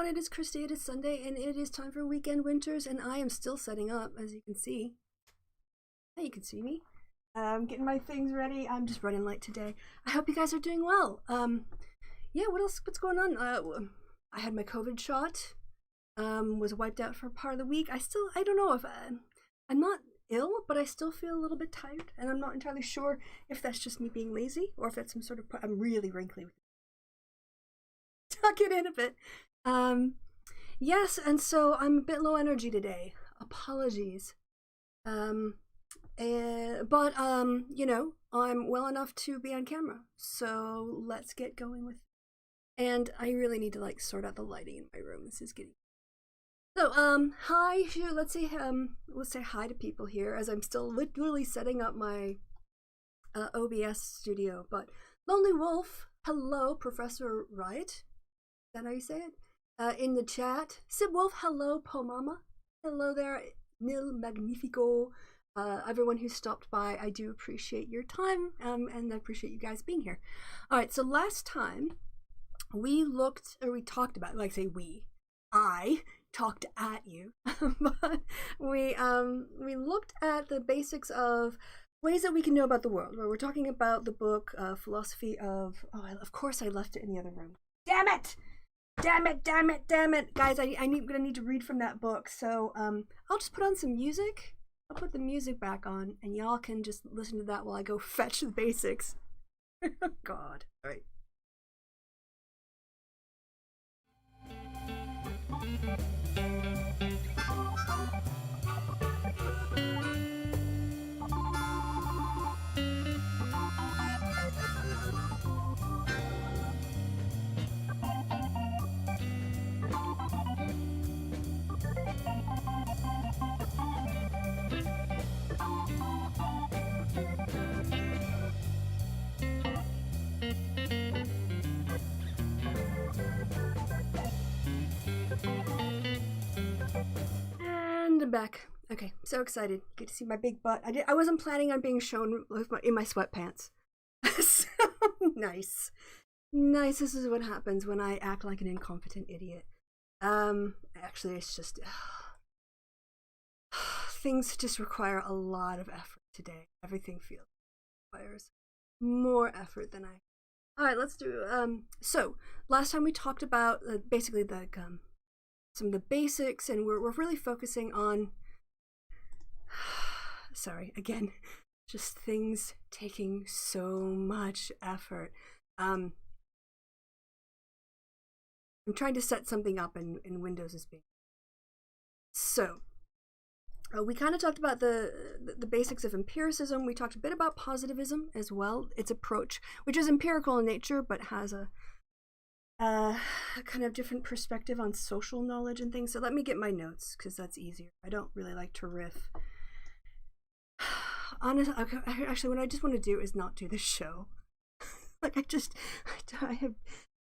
it is Kristi, it is Sunday, and it is time for Weekend Winters, and I am still setting up, as you can see. Hey, you can see me. I'm getting my things ready. I'm just running late today. I hope you guys are doing well. Yeah, what else? What's going on? I had my COVID shot. Was wiped out for part of the week. I don't know if I'm not ill, but I still feel a little bit tired, and I'm not entirely sure if that's just me being lazy or if that's some sort of. I'm really wrinkly. Tuck it in a bit. Yes, and so I'm a bit low energy today. Apologies. But you know, I'm well enough to be on camera, so let's get going with it. And I really need to like sort out the lighting in my room. This is getting so hi. Let's say hi to people here as I'm still literally setting up my OBS studio. But Lonely Wolf, hello, Professor Wright. Is that how you say it? In the chat, Sib Wolf, hello, Po Mama, hello there, Nil Magnifico. Everyone who stopped by, I do appreciate your time, and I appreciate you guys being here. All right, so last time we talked about, like say I talked at you, but we looked at the basics of ways that we can know about the world, where we're talking about the book Philosophy of, of course I left it in the other room. Damn it! Guys, I'm gonna need to read from that book, so I'll just put on some music. I'll put the music back on, and y'all can just listen to that while I go fetch the basics. God. All right. And I'm back. Okay, so excited. Get to see my big butt. I wasn't planning on being shown in my sweatpants. So nice. Nice. This is what happens when I act like an incompetent idiot. Actually, it's just things just require a lot of effort today. Everything requires more effort than I. All right, let's do. So last time we talked about basically the some of the basics, and we're really focusing on. Sorry, again, just things taking so much effort. I'm trying to set something up in Windows as being. So, we kind of talked about the basics of empiricism. We talked a bit about positivism as well, its approach, which is empirical in nature, but has a kind of different perspective on social knowledge and things. So let me get my notes, because that's easier. I don't really like to riff. Honestly, actually, what I just want to do is not do this show. Like, I have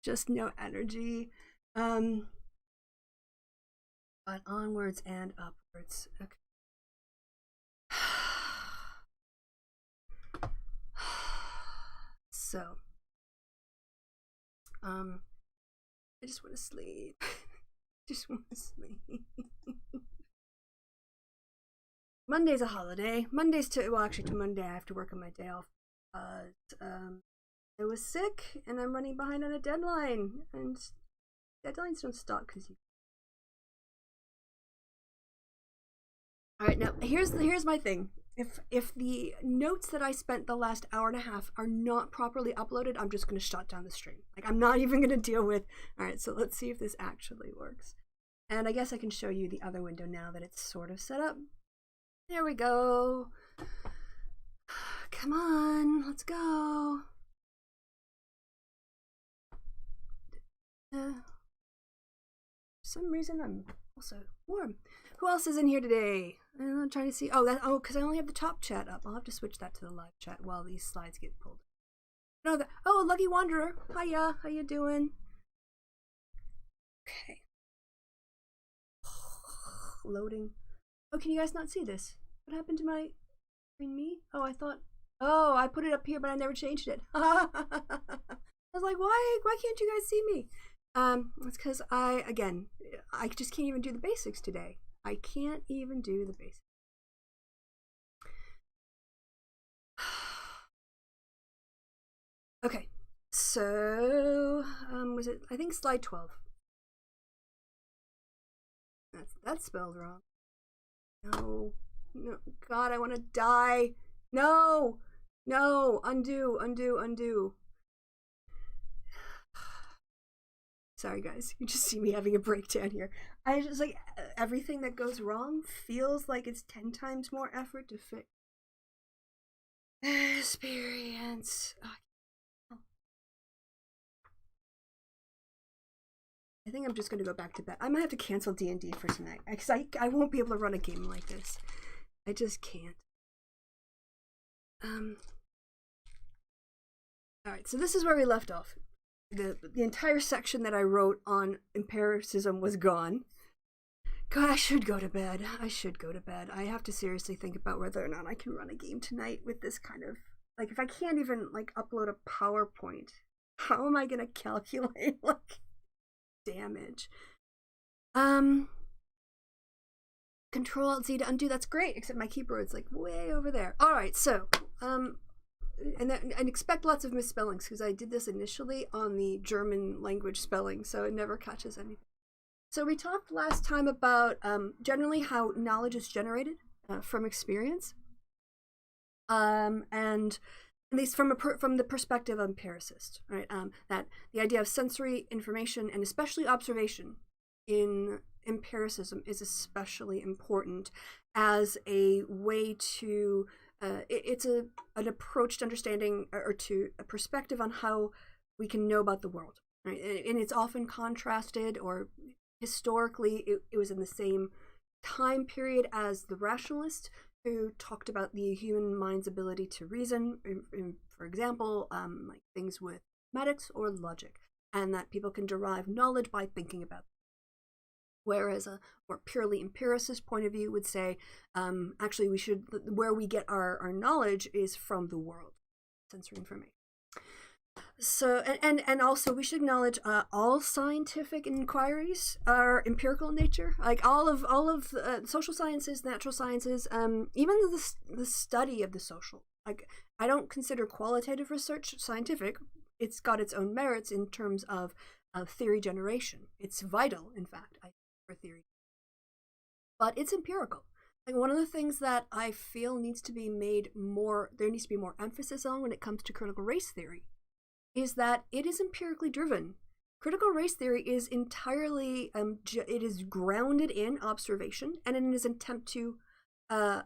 just no energy. But onwards and upwards. Okay. So, I just want to sleep. Just want to sleep. Monday's a holiday. Actually to Monday I have to work on my day off. I was sick and I'm running behind on a deadline, and deadlines don't stop because you. All right, now here's my thing. If the notes that I spent the last hour and a half are not properly uploaded, I'm just gonna shut down the stream. Like, I'm not even gonna deal with. All right, so let's see if this actually works. And I guess I can show you the other window now that it's sort of set up. There we go. Come on, let's go. For some reason I'm also warm. Who else is in here today? I'm trying to see. Because I only have the top chat up. I'll have to switch that to the live chat while these slides get pulled. Lucky Wanderer. Hiya, how you doing? Okay. Loading. Oh, can you guys not see this? What happened to my me? I put it up here, but I never changed it. I was like, why can't you guys see me? It's because I just can't even do the basics today. I can't even do the basics. Okay, so was it? I think slide 12. That's spelled wrong. No, God, I want to die. No, undo. Sorry, guys, you just see me having a breakdown here. I just like everything that goes wrong feels like it's 10 times more effort to fix. Experience. Oh. I think I'm just gonna go back to bed. I might have to cancel D&D for tonight because I won't be able to run a game like this. I just can't. All right, so this is where we left off. The entire section that I wrote on empiricism was gone. God, I should go to bed. I have to seriously think about whether or not I can run a game tonight with this kind of, like, if I can't even, like, upload a PowerPoint, how am I gonna calculate, like, damage? Control-Alt-Z to undo, that's great, except my keyboard's, like, way over there. Alright, so, and expect lots of misspellings, because I did this initially on the German language spelling, so it never catches anything. So we talked last time about generally how knowledge is generated from experience, and at least from the perspective of empiricists, right? That the idea of sensory information and especially observation in empiricism is especially important as a way to it's an approach to understanding or to a perspective on how we can know about the world, right? And it's often contrasted, or historically it was in the same time period as the rationalist, who talked about the human mind's ability to reason, for example, like things with mathematics or logic, and that people can derive knowledge by thinking about them. Whereas a more purely empiricist point of view would say, actually, where we get our knowledge is from the world, sensory information. So, and also we should acknowledge all scientific inquiries are empirical in nature. Like all of social sciences, natural sciences, even the study of the social. Like, I don't consider qualitative research scientific. It's got its own merits in terms of theory generation. It's vital, in fact, for theory. But it's empirical. Like, one of the things that I feel needs to be there needs to be more emphasis on when it comes to critical race theory, is that it is empirically driven. Critical race theory is entirely, it is grounded in observation and in its attempt to, don't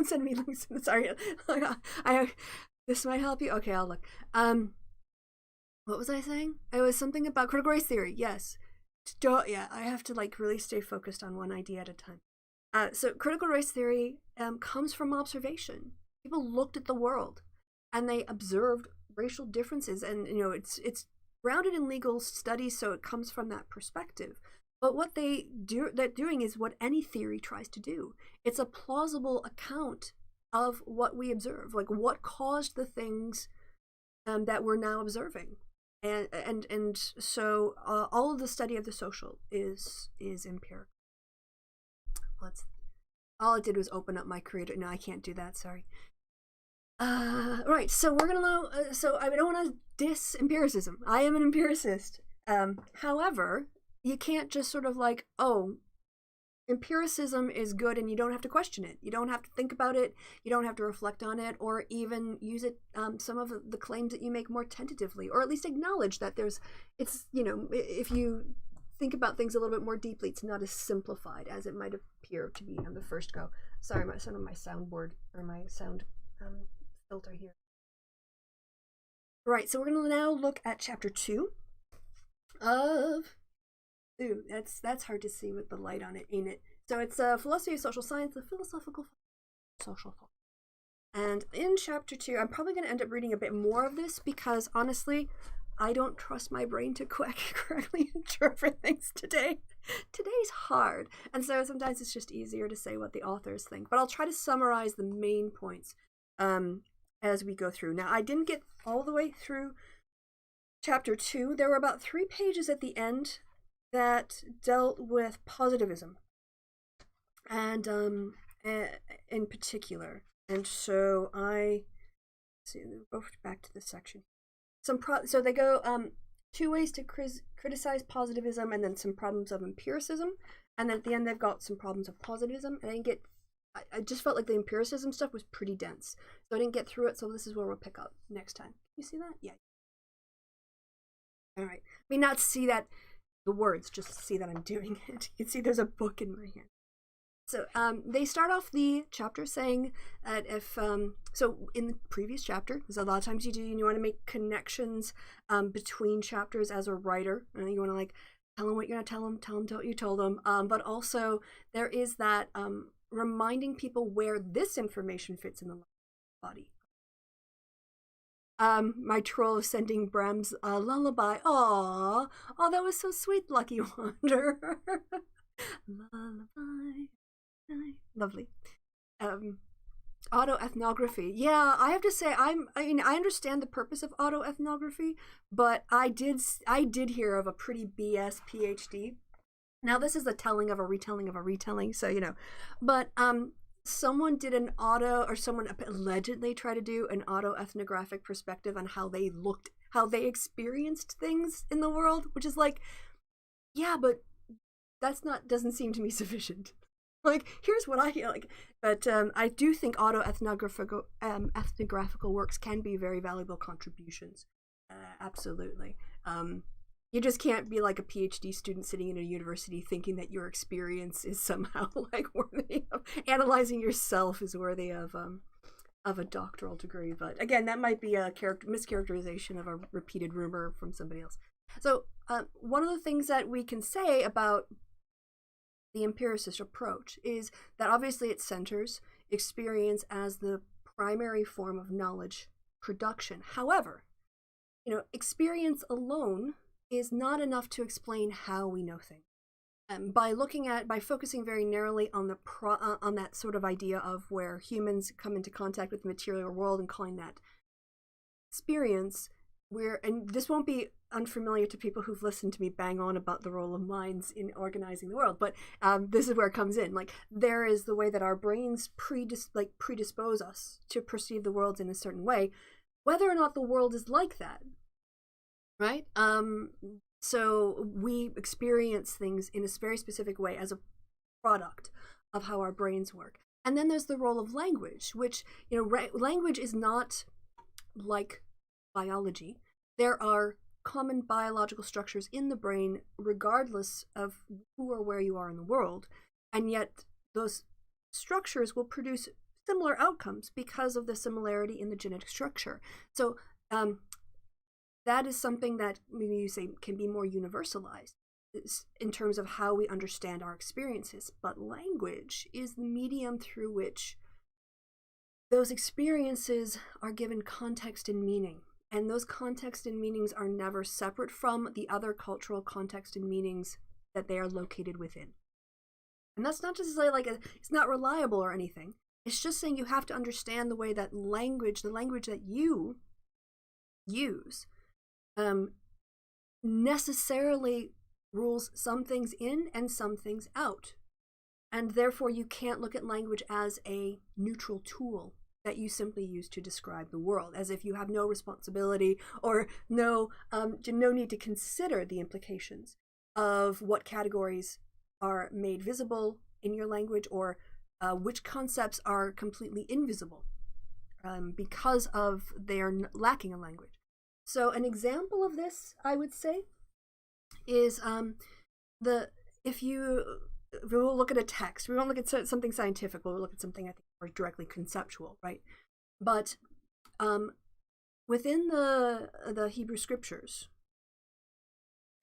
send me links, sorry, this might help you, okay, I'll look. What was I saying? It was something about critical race theory, yes. Yeah, I have to, like, really stay focused on one idea at a time. So critical race theory comes from observation. People looked at the world and they observed racial differences, and it's grounded in legal studies, so it comes from that perspective. But what they're doing is what any theory tries to do. It's a plausible account of what we observe, like what caused the things that we're now observing, and so all of the study of the social is empirical. All it did was open up my creator. No, I can't do that. Sorry. Right, so we're gonna so I don't want to diss empiricism. I am an empiricist. However, you can't just sort of like, oh, empiricism is good and you don't have to question it. You don't have to think about it. You don't have to reflect on it, or even use it, some of the claims that you make more tentatively, or at least acknowledge that if you think about things a little bit more deeply, it's not as simplified as it might appear to be on the first go. Sorry, my soundboard, or my sound filter here. Right, so we're going to now look at chapter 2 of... Ooh, that's hard to see with the light on it, ain't it? So it's philosophy of social science, the philosophical social thought. And in chapter 2, I'm probably going to end up reading a bit more of this because, honestly, I don't trust my brain to correctly interpret things today. Today's hard, and so sometimes it's just easier to say what the authors think. But I'll try to summarize the main points as we go through. Now, I didn't get all the way through chapter 2, there were about 3 pages at the end that dealt with positivism, and in particular. And so go back to this section. So they go 2 ways to criticize positivism, and then some problems of empiricism, and then at the end they've got some problems of positivism. And I just felt like the empiricism stuff was pretty dense, so I didn't get through it. So this is where we'll pick up next time. You see that? Yeah. All right. I mean, not see that the words, just see that I'm doing it. You can see there's a book in my hand. So they start off the chapter saying that so in the previous chapter, because a lot of times you want to make connections between chapters as a writer, and you want to like tell them what you're going to tell them what you told them, but also there is that reminding people where this information fits in the body. My troll of sending Bram's lullaby. Aww, oh, that was so sweet, Lucky Wanderer. Lullaby. Lovely. Autoethnography. Yeah, I have to say, I understand the purpose of autoethnography, but I did hear of a pretty BS PhD. Now this is a telling of a retelling, so you know. But someone allegedly tried to do an autoethnographic perspective on how they experienced things in the world, which is like, yeah, but doesn't seem to me sufficient. Like, here's what I like. But I do think autoethnographical ethnographical works can be very valuable contributions. Absolutely. You just can't be like a PhD student sitting in a university thinking that your experience is somehow like worthy of analyzing yourself is worthy of a doctoral degree. But again, that might be a mischaracterization of a repeated rumor from somebody else. So one of the things that we can say about the empiricist approach is that obviously it centers experience as the primary form of knowledge production. However, experience alone is not enough to explain how we know things. By focusing very narrowly on on that sort of idea of where humans come into contact with the material world and calling that experience, and this won't be unfamiliar to people who've listened to me bang on about the role of minds in organizing the world, but this is where it comes in. Like, there is the way that our brains predispose us to perceive the world in a certain way, whether or not the world is like that, right? So we experience things in a very specific way as a product of how our brains work. And then there's the role of language, which, language is not like biology. There are common biological structures in the brain regardless of who or where you are in the world, and yet those structures will produce similar outcomes because of the similarity in the genetic structure. So that is something that maybe you say can be more universalized in terms of how we understand our experiences, but language is the medium through which those experiences are given context and meaning. And those context and meanings are never separate from the other cultural context and meanings that they are located within. And that's not just to say it's not reliable or anything. It's just saying you have to understand the way that the language that you use, necessarily rules some things in and some things out. And therefore you can't look at language as a neutral tool that you simply use to describe the world, as if you have no responsibility or no need to consider the implications of what categories are made visible in your language, or which concepts are completely invisible because of their lacking a language. So an example of this, I would say, is if we'll look at a text, we won't look at something scientific, we'll look at something I think more directly conceptual, right? But within the Hebrew scriptures,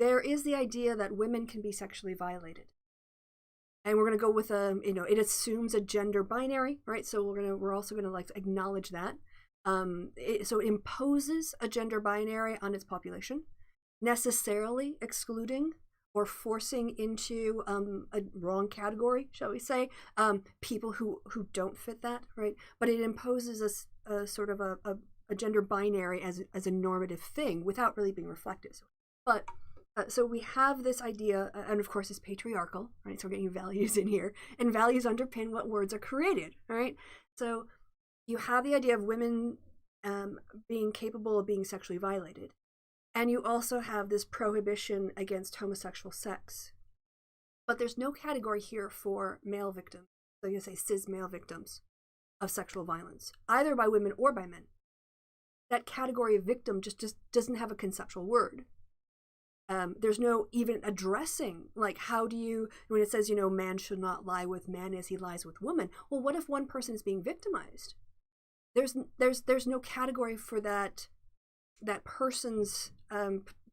there is the idea that women can be sexually violated. And we're going to go with it assumes a gender binary, right? So we're also going to acknowledge that. So it imposes a gender binary on its population, necessarily excluding or forcing into a wrong category, shall we say, people who don't fit that, right? But it imposes a sort of a a gender binary as a normative thing without really being reflective. But so we have this idea, and of course it's patriarchal, right? So we're getting values in here, and values underpin what words are created, right? So you have the idea of women being capable of being sexually violated, and you also have this prohibition against homosexual sex. But there's no category here for male victims, so you say cis male victims of sexual violence, either by women or by men. That category of victim just doesn't have a conceptual word. There's no even addressing, like, how do you, when it says, man should not lie with man as he lies with woman. Well, what if one person is being victimized? There's no category for that person's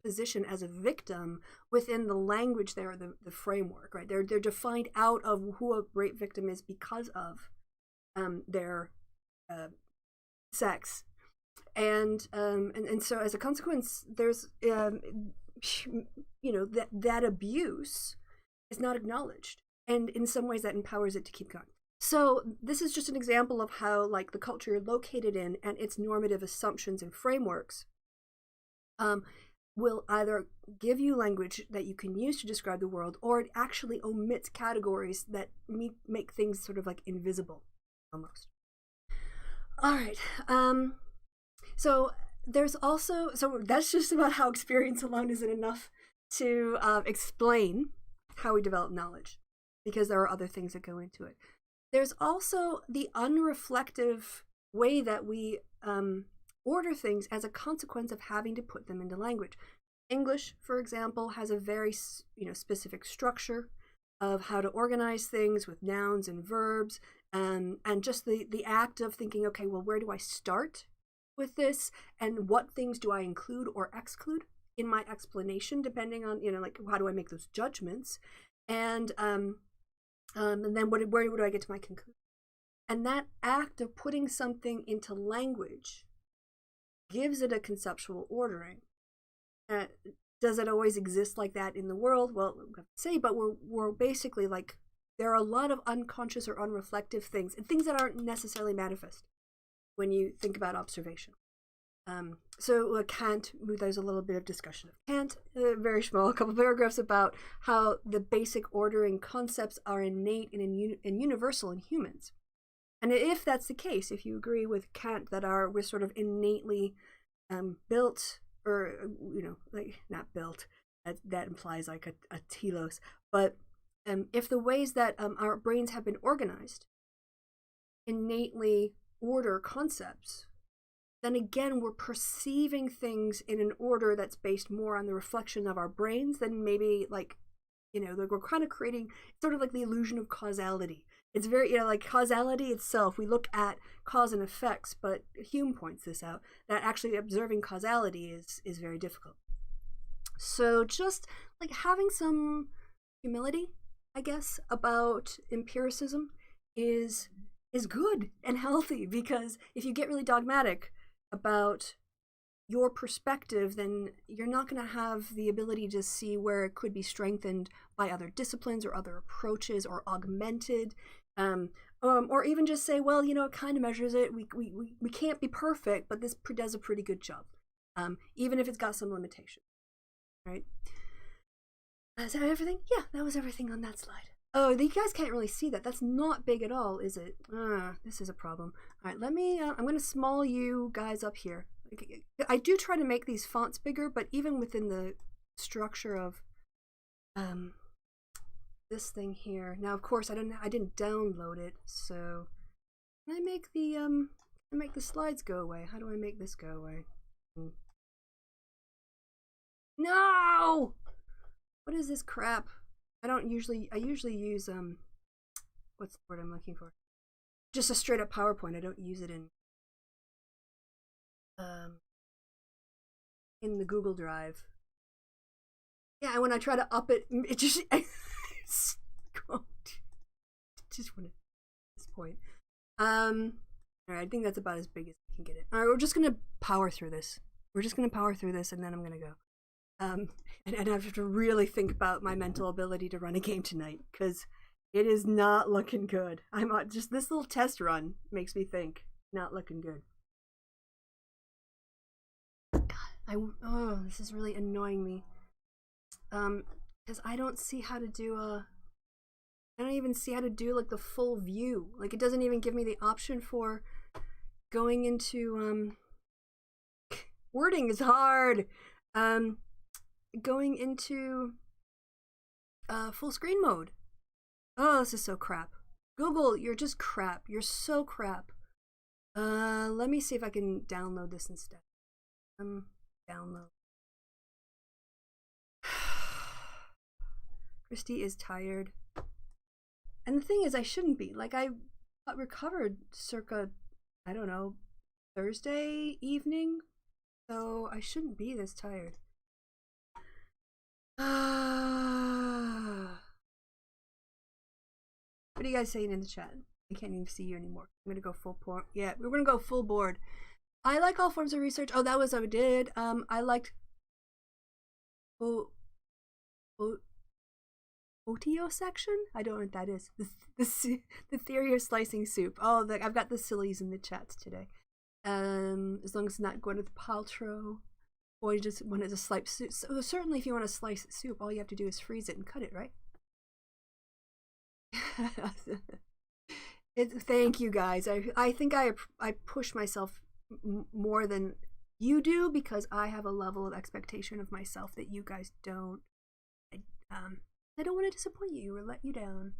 position as a victim within the language there, the framework, right? They're defined out of who a rape victim is because of their sex, and so as a consequence, there's that abuse is not acknowledged, and in some ways that empowers it to keep going. So this is just an example of how, like, the culture you're located in and its normative assumptions and frameworks will either give you language that you can use to describe the world, or it actually omits categories that make things sort of like invisible almost. All right. So there's also, so that's just about how experience alone isn't enough to explain how we develop knowledge, because there are other things that go into it. There's also the unreflective way that we order things as a consequence of having to put them into language. English, for example, has a very specific structure of how to organize things with nouns and verbs, and just the act of thinking, okay, well, where do I start with this, and what things do I include or exclude in my explanation, depending on, like, how do I make those judgments, and then where do I get to my conclusion? And that act of putting something into language gives it a conceptual ordering. Does it always exist like that in the world? Well, we have to say, but we're basically, like, there are a lot of unconscious or unreflective things, and things that aren't necessarily manifest when you think about observation. So Kant, there's a little bit of discussion of Kant, very small, a couple paragraphs about how the basic ordering concepts are innate and universal in humans. And if that's the case, if you agree with Kant that we're sort of innately built, or, like, not built, that implies like a telos, but if the ways that our brains have been organized innately order concepts, then again we're perceiving things in an order that's based more on the reflection of our brains than maybe, like, like we're kind of creating sort of like the illusion of causality. It's very, like, causality itself, we look at cause and effects, but Hume points this out, that actually observing causality is very difficult. So just, like, having some humility, I guess, about empiricism is good and healthy, because if you get really dogmatic about your perspective, then you're not going to have the ability to see where it could be strengthened by other disciplines or other approaches, or augmented, or even just say, well, it kind of measures it. We can't be perfect, but this does a pretty good job, even if it's got some limitation, right? Is that everything? Yeah, that was everything on that slide. Oh, you guys can't really see that. That's not big at all, is it? This is a problem. All right, let me, I'm going to small you guys up here. I do try to make these fonts bigger, but even within the structure of this thing here. Now, of course, I didn't download it, so can I make the slides go away? How do I make this go away? No! What is this crap? I usually use what's the word I'm looking for? Just a straight up PowerPoint. I don't use it in the Google Drive. Yeah, and when I try to up it, it just just want to at this point. All right, I think that's about as big as I can get it. All right, we're just gonna power through this. And then I'm gonna go. And I have to really think about my mental ability to run a game tonight, because it is not looking good. Just this little test run makes me think not looking good. Oh, this is really annoying me. Because I don't see how to do I don't even see how to do like the full view. Like it doesn't even give me the option for going into wording is hard. Going into full screen mode. Oh, this is so crap. Google, you're just crap. You're so crap. Let me see if I can download this instead. Download. Kristi is tired. And the thing is, I shouldn't be. Like, I recovered circa, I don't know, Thursday evening. So I shouldn't be this tired. What are you guys saying in the chat? I can't even see you anymore. I'm gonna go full board. Yeah, we're gonna go full board. I like all forms of research. Oh, that was what I did. I liked Otiosection? I don't know what that is. The theory of slicing soup. Oh, I've got the sillies in the chats today. As long as it's not Gwyneth Paltrow. Or you just want to slice soup. So certainly if you want to slice soup, all you have to do is freeze it and cut it, right? Thank you guys. I think I push myself more than you do because I have a level of expectation of myself that you guys don't. I don't want to disappoint you or let you down.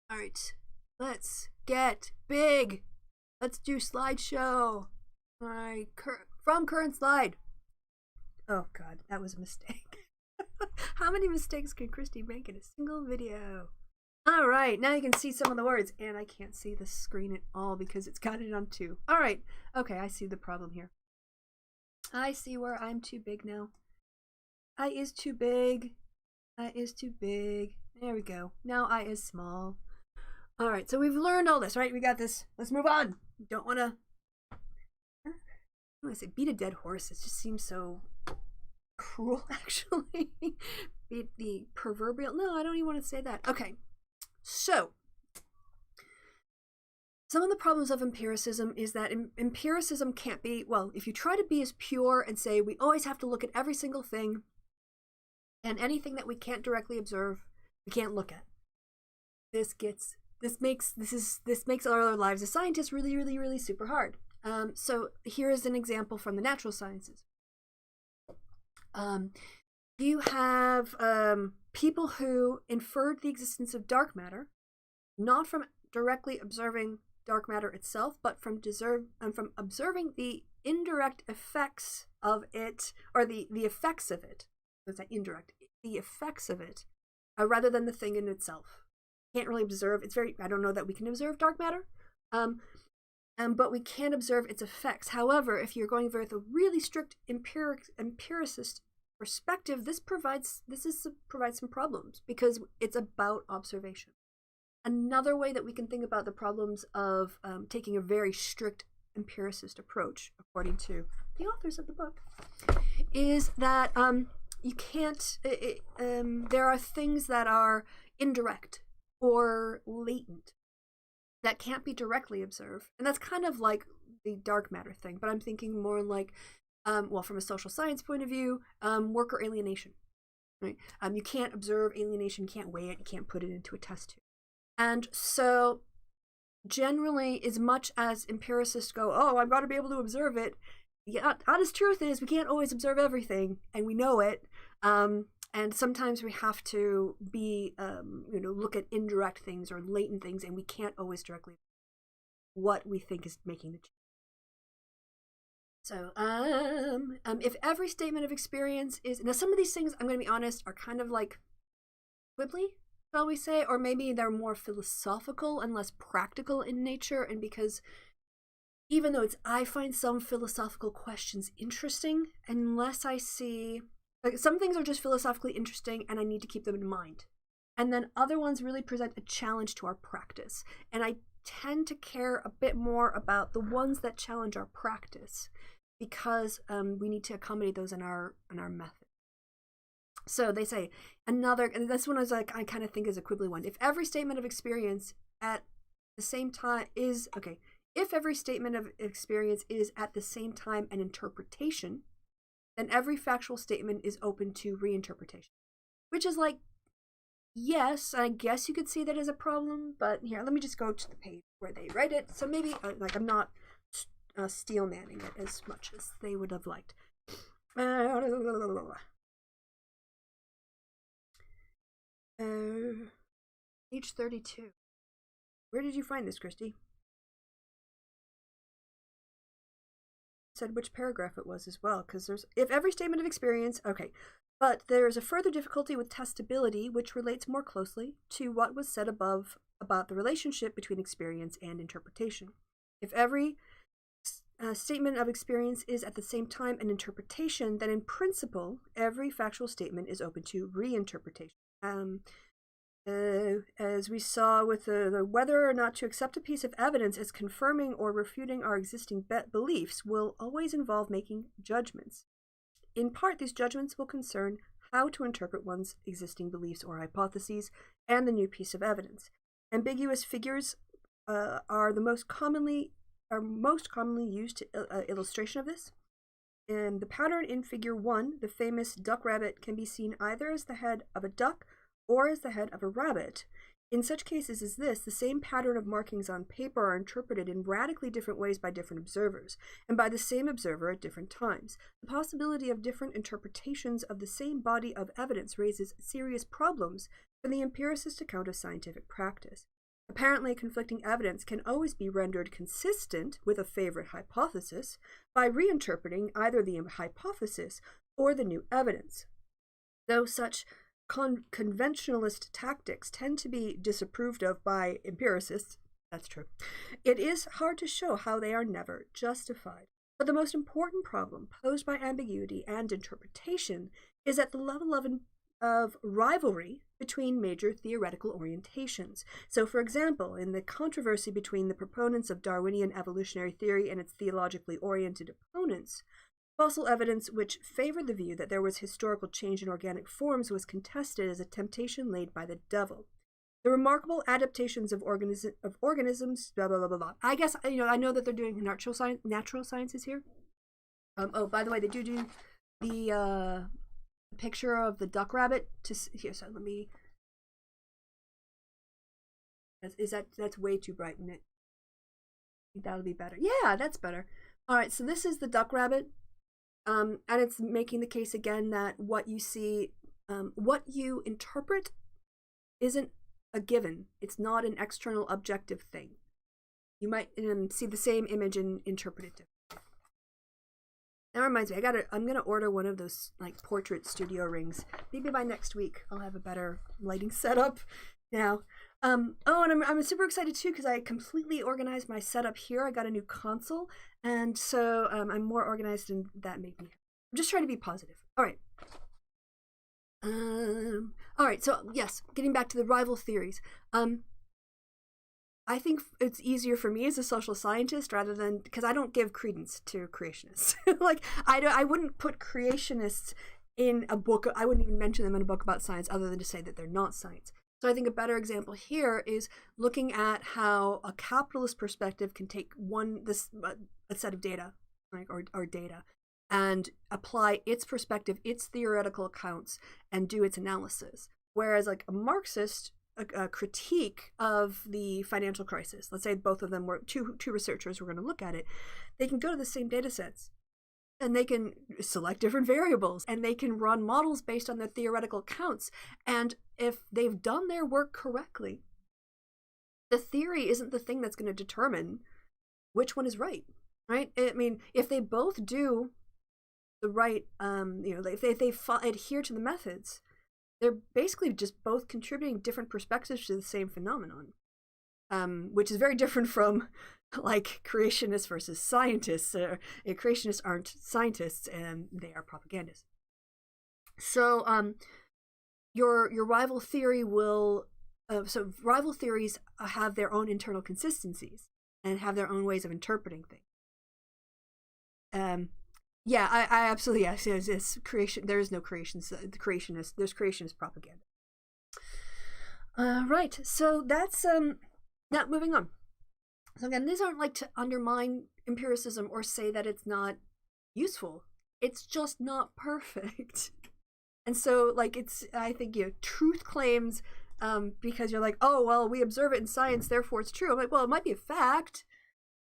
All right, let's get big. Let's do slideshow. All right, from current slide. Oh God, that was a mistake. How many mistakes can Kristi make in a single video? All right, now you can see some of the words, and I can't see the screen at all because it's got it on 2. All right, okay, I see the problem here. I see where I'm too big now. I is too big. I is too big. There we go. Now I is small. All right, so we've learned all this, right? We got this. Let's move on. Don't want to. I don't want to say beat a dead horse. It just seems so cruel, actually. Beat the proverbial. No, I don't even want to say that. Okay. So, some of the problems of empiricism is that empiricism can't be, well, if you try to be as pure and say we always have to look at every single thing and anything that we can't directly observe, we can't look at. This makes our lives as scientists really, really, really super hard. So here is an example from the natural sciences. You have people who inferred the existence of dark matter, not from directly observing dark matter itself, but from observing the indirect effects of it, or the effects of it. It's not indirect, the effects of it, rather than the thing in itself. Can't really observe. I don't know that we can observe dark matter, but we can observe its effects. However, if you're going with a really strict empiricist perspective, this provides some problems because it's about observation. Another way that we can think about the problems of taking a very strict empiricist approach, according to the authors of the book, is that you can't. There are things that are indirect or latent that can't be directly observed, and that's kind of like the dark matter thing. But I'm thinking more like, well, from a social science point of view, worker alienation. Right? You can't observe alienation, you can't weigh it, you can't put it into a test tube. And so, generally, as much as empiricists go, oh, I've got to be able to observe it, the honest truth is we can't always observe everything, and we know it. And sometimes we have to be, look at indirect things or latent things, and we can't always directly what we think is making the change. So, if every statement of experience is, now some of these things, I'm going to be honest, are kind of like quibbly, shall we say, or maybe they're more philosophical and less practical in nature, and because even though I find some philosophical questions interesting, unless I see, like, some things are just philosophically interesting and I need to keep them in mind. And then other ones really present a challenge to our practice. And I tend to care a bit more about the ones that challenge our practice because we need to accommodate those in our method. So they say another, and this one is like, I kind of think is a quibbly one. If every statement of experience at the same time is, if every statement of experience is at the same time an interpretation, then every factual statement is open to reinterpretation. Which is like, yes, I guess you could see that as a problem, but here, let me just go to the page where they write it. So maybe, like, I'm not steel manning it as much as they would have liked. Page 32. Where did you find this, Kristi? Said which paragraph it was as well, because there's, if every statement of experience, okay, but there's a further difficulty with testability, which relates more closely to what was said above about the relationship between experience and interpretation. If every statement of experience is at the same time an interpretation, then in principle, every factual statement is open to reinterpretation. As we saw with the whether or not to accept a piece of evidence as confirming or refuting our existing beliefs will always involve making judgments. In part, these judgments will concern how to interpret one's existing beliefs or hypotheses and the new piece of evidence. Ambiguous figures are most commonly used illustration of this. And the pattern in Figure 1, the famous duck rabbit, can be seen either as the head of a duck or as the head of a rabbit. In such cases as this, the same pattern of markings on paper are interpreted in radically different ways by different observers, and by the same observer at different times. The possibility of different interpretations of the same body of evidence raises serious problems for the empiricist account of scientific practice. Apparently, conflicting evidence can always be rendered consistent with a favorite hypothesis by reinterpreting either the hypothesis or the new evidence. Though such conventionalist tactics tend to be disapproved of by empiricists, that's true, it is hard to show how they are never justified. But the most important problem posed by ambiguity and interpretation is at the level of rivalry between major theoretical orientations. So, for example, in the controversy between the proponents of Darwinian evolutionary theory and its theologically oriented opponents, fossil evidence which favored the view that there was historical change in organic forms was contested as a temptation laid by the devil. The remarkable adaptations of organisms, blah, blah, blah, blah, blah. I guess, I know that they're doing natural sciences here. Oh, by the way, they do the picture of the duck rabbit. Here, so let me... That's way too bright, isn't it? I think that'll be better. Yeah, that's better. All right, so this is the duck rabbit. And it's making the case again that what you see, what you interpret isn't a given. It's not an external objective thing. You might see the same image and interpret it differently. That reminds me, I'm gonna order one of those like portrait studio rings. Maybe by next week I'll have a better lighting setup now. And I'm super excited too because I completely organized my setup here. I got a new console, and so I'm more organized, and that made me. I'm just trying to be positive. All right. All right. So yes, getting back to the rival theories. I think it's easier for me as a social scientist rather than because I don't give credence to creationists. Like I wouldn't put creationists in a book. I wouldn't even mention them in a book about science other than to say that they're not science. So I think a better example here is looking at how a capitalist perspective can take a set of data, right, or data, and apply its perspective, its theoretical accounts, and do its analysis. Whereas like a Marxist critique of the financial crisis, let's say both of them were two researchers were going to look at it, they can go to the same data sets. And they can select different variables, and they can run models based on their theoretical accounts. And if they've done their work correctly, the theory isn't the thing that's going to determine which one is right, right? I mean, if they both do the right, if they adhere to the methods, they're basically just both contributing different perspectives to the same phenomenon, which is very different from like creationists versus scientists. Creationists aren't scientists, and they are propagandists. So your rival theory will so rival theories have their own internal consistencies and have their own ways of interpreting things. Yeah, I absolutely, yes, it's creation. There is no creations. There's creationist propaganda. Right. So that's now moving on. So again, these aren't like to undermine empiricism or say that it's not useful. It's just not perfect. And so, like, I think, truth claims, because you're like, oh, well, we observe it in science, therefore it's true. I'm like, well, it might be a fact,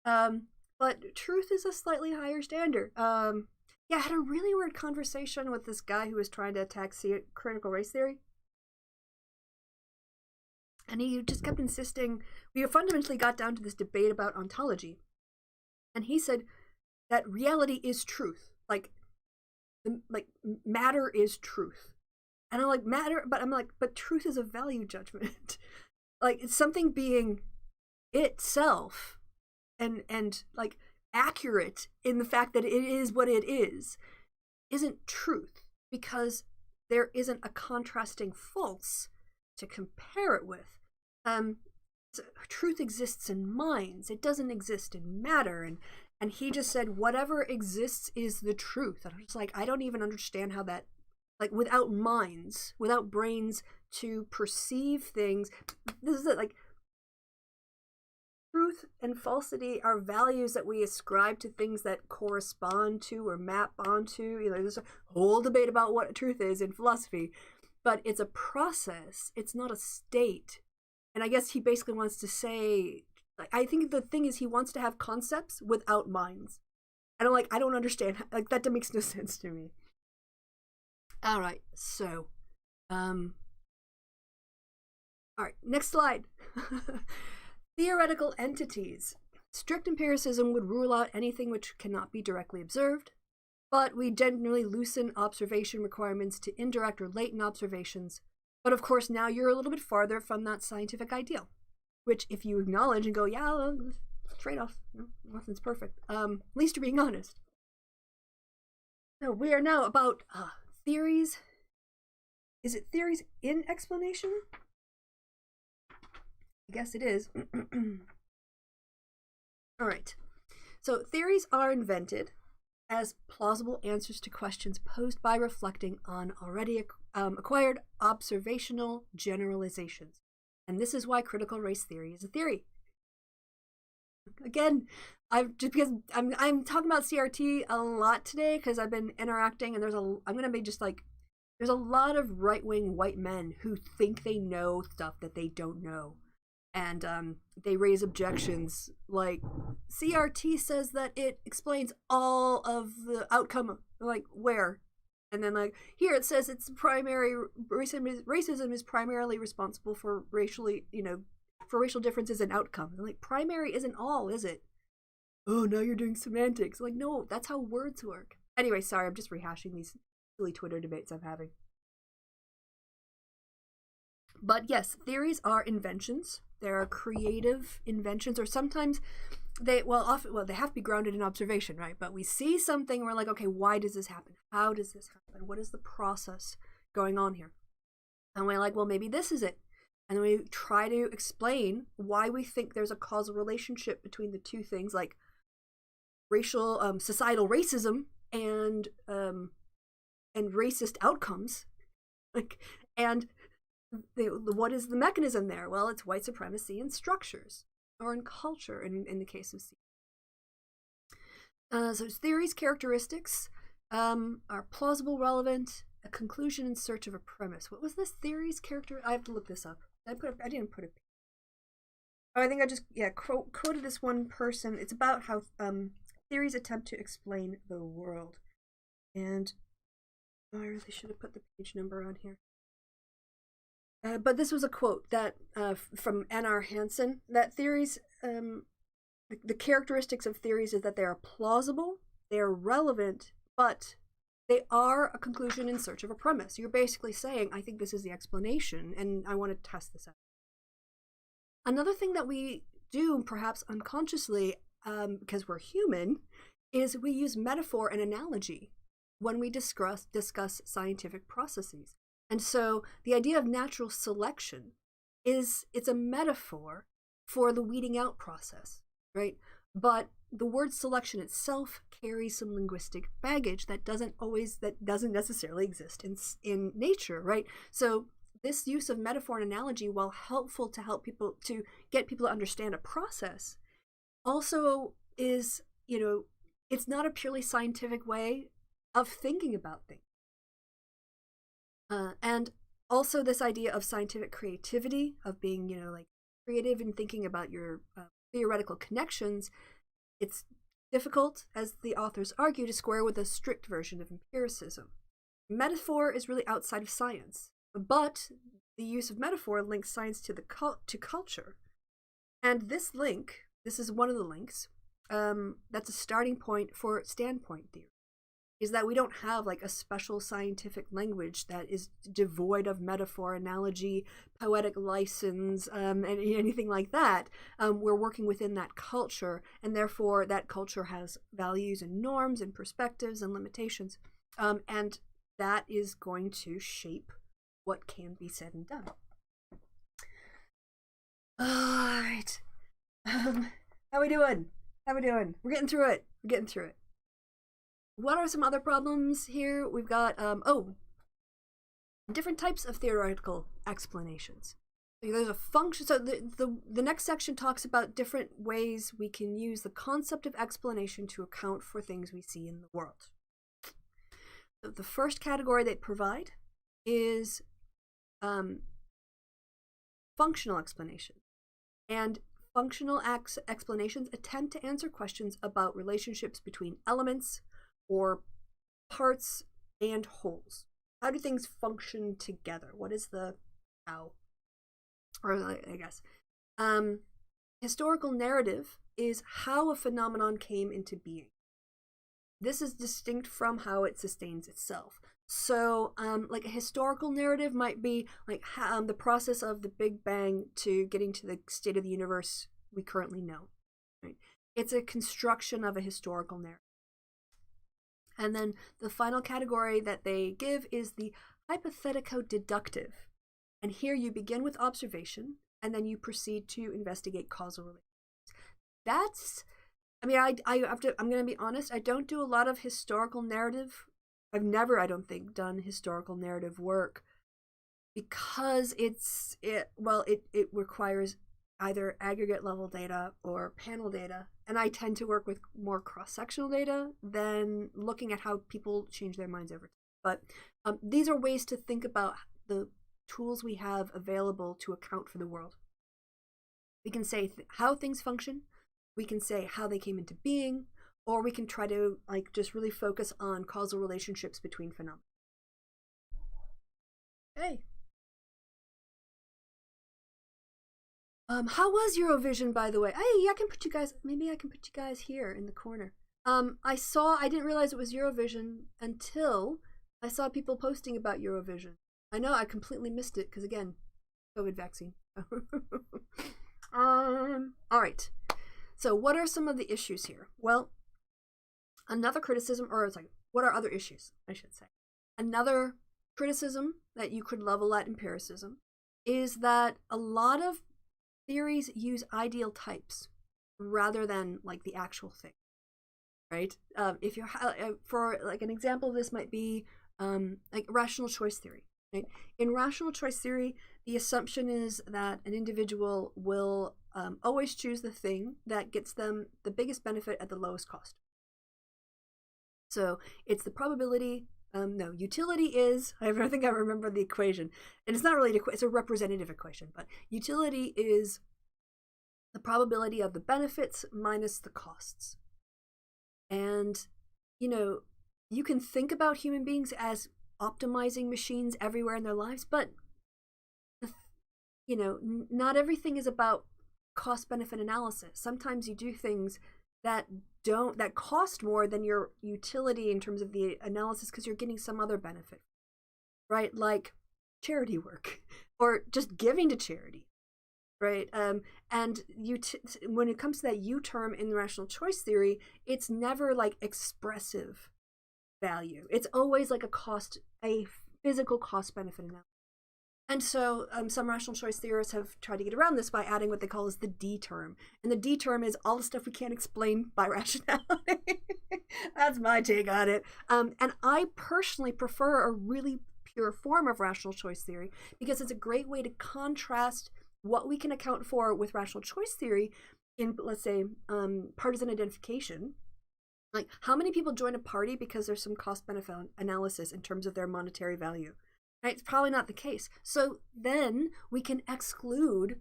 but truth is a slightly higher standard. Yeah, I had a really weird conversation with this guy who was trying to attack critical race theory. And he just kept insisting, we fundamentally got down to this debate about ontology. And he said that reality is truth. Like matter is truth. And I'm like, matter, but truth is a value judgment. Like, it's something being itself and like accurate in the fact that it is what it is isn't truth, because there isn't a contrasting false to compare it with. So truth exists in minds. It doesn't exist in matter. And he just said, whatever exists is the truth. And I'm just like, I don't even understand how that, like, without minds, without brains to perceive things, this is it, like, truth and falsity are values that we ascribe to things that correspond to or map onto. There's a whole debate about what truth is in philosophy, but it's a process. It's not a state. And I guess he basically wants to say, I think the thing is, he wants to have concepts without minds. And I'm like, I don't understand. Like, that makes no sense to me. All right, so, all right, next slide. Theoretical entities. Strict empiricism would rule out anything which cannot be directly observed, but we generally loosen observation requirements to indirect or latent observations. But of course, now you're a little bit farther from that scientific ideal, which if you acknowledge and go, yeah, trade-off, nothing's perfect, at least you're being honest. So we are now about theories. Is it theories in explanation? I guess it is. All right. So theories are invented as plausible answers to questions posed by reflecting on already acquired observational generalizations. And this is why critical race theory is a theory. Again, I'm talking about CRT a lot today because I've been interacting, and there's a lot of right-wing white men who think they know stuff that they don't know. And they raise objections like, CRT says that it explains all of the outcome, like, where? And then, like, here it says it's primary, racism is primarily responsible for racial differences in outcomes. And like, primary isn't all, is it? Oh, now you're doing semantics. Like, no, that's how words work. Anyway, sorry, I'm just rehashing these silly Twitter debates I'm having. But yes, theories are inventions. There are creative inventions, or sometimes they have to be grounded in observation, right? But we see something, we're like, okay, why does this happen? How does this happen? What is the process going on here? And we're like, well, maybe this is it. And then we try to explain why we think there's a causal relationship between the two things, like racial, societal racism and racist outcomes, and what is the mechanism there? Well, it's white supremacy in structures, or in culture, in the case of C. So theories' characteristics are plausible, relevant, a conclusion in search of a premise. What was this theory's character? I have to look this up. I didn't put it. Oh, I think I just quoted this one person. It's about how theories attempt to explain the world, and I really should have put the page number on here. But this was a quote that from N.R. Hansen, that theories, the characteristics of theories is that they are plausible, they are relevant, but they are a conclusion in search of a premise. You're basically saying, I think this is the explanation, and I want to test this out. Another thing that we do, perhaps unconsciously, because we're human, is we use metaphor and analogy when we discuss scientific processes. And so the idea of natural selection it's a metaphor for the weeding out process, right? But the word selection itself carries some linguistic baggage that doesn't necessarily exist in nature, right? So this use of metaphor and analogy, while helpful to get people to understand a process, also is, it's not a purely scientific way of thinking about things. And also this idea of scientific creativity, of being, like creative in thinking about your theoretical connections. It's difficult, as the authors argue, to square with a strict version of empiricism. Metaphor is really outside of science, but the use of metaphor links science to culture. And this is one of the links, that's a starting point for standpoint theory, is that we don't have like a special scientific language that is devoid of metaphor, analogy, poetic license, and anything like that. We're working within that culture, and therefore that culture has values and norms and perspectives and limitations. And that is going to shape what can be said and done. All right. How we doing? We're getting through it. What are some other problems here? We've got, different types of theoretical explanations. There's a function, so the next section talks about different ways we can use the concept of explanation to account for things we see in the world. So the first category they provide is functional explanation. And functional explanations attempt to answer questions about relationships between elements or parts and wholes. How do things function together? What is the how? Or I guess. Historical narrative is how a phenomenon came into being. This is distinct from how it sustains itself. So, like a historical narrative might be like the process of the Big Bang to getting to the state of the universe we currently know. Right? It's a construction of a historical narrative. And then the final category that they give is the hypothetico-deductive. And here you begin with observation, and then you proceed to investigate causal relations. I'm going to be honest, I don't do a lot of historical narrative. I've never, I don't think, done historical narrative work because it requires either aggregate level data or panel data. And I tend to work with more cross-sectional data than looking at how people change their minds over time. But these are ways to think about the tools we have available to account for the world. We can say how things function, we can say how they came into being, or we can try to just really focus on causal relationships between phenomena. Hey. How was Eurovision, by the way? Hey, maybe I can put you guys here in the corner. I didn't realize it was Eurovision until I saw people posting about Eurovision. I know I completely missed it because, again, COVID vaccine. All right. So what are some of the issues here? Well, another criticism, what are other issues, I should say? Another criticism that you could level at empiricism is that a lot of theories use ideal types rather than the actual thing, right? If you're for an example of this might be rational choice theory. Right? In rational choice theory, the assumption is that an individual will always choose the thing that gets them the biggest benefit at the lowest cost. So it's the probability. Utility is, I think I remember the equation, and it's not really it's a representative equation, but utility is the probability of the benefits minus the costs. And, you can think about human beings as optimizing machines everywhere in their lives, but, not everything is about cost-benefit analysis. Sometimes you do things that cost more than your utility in terms of the analysis because you're getting some other benefit, right? Like charity work or just giving to charity, right? And when it comes to that U term in the rational choice theory, it's never expressive value. It's always a physical cost-benefit analysis. And so some rational choice theorists have tried to get around this by adding what they call as the D term. And the D term is all the stuff we can't explain by rationality. That's my take on it. And I personally prefer a really pure form of rational choice theory because it's a great way to contrast what we can account for with rational choice theory in, let's say, partisan identification Like, how many people join a party because there's some cost-benefit analysis in terms of their monetary value? Right? It's probably not the case. So then we can exclude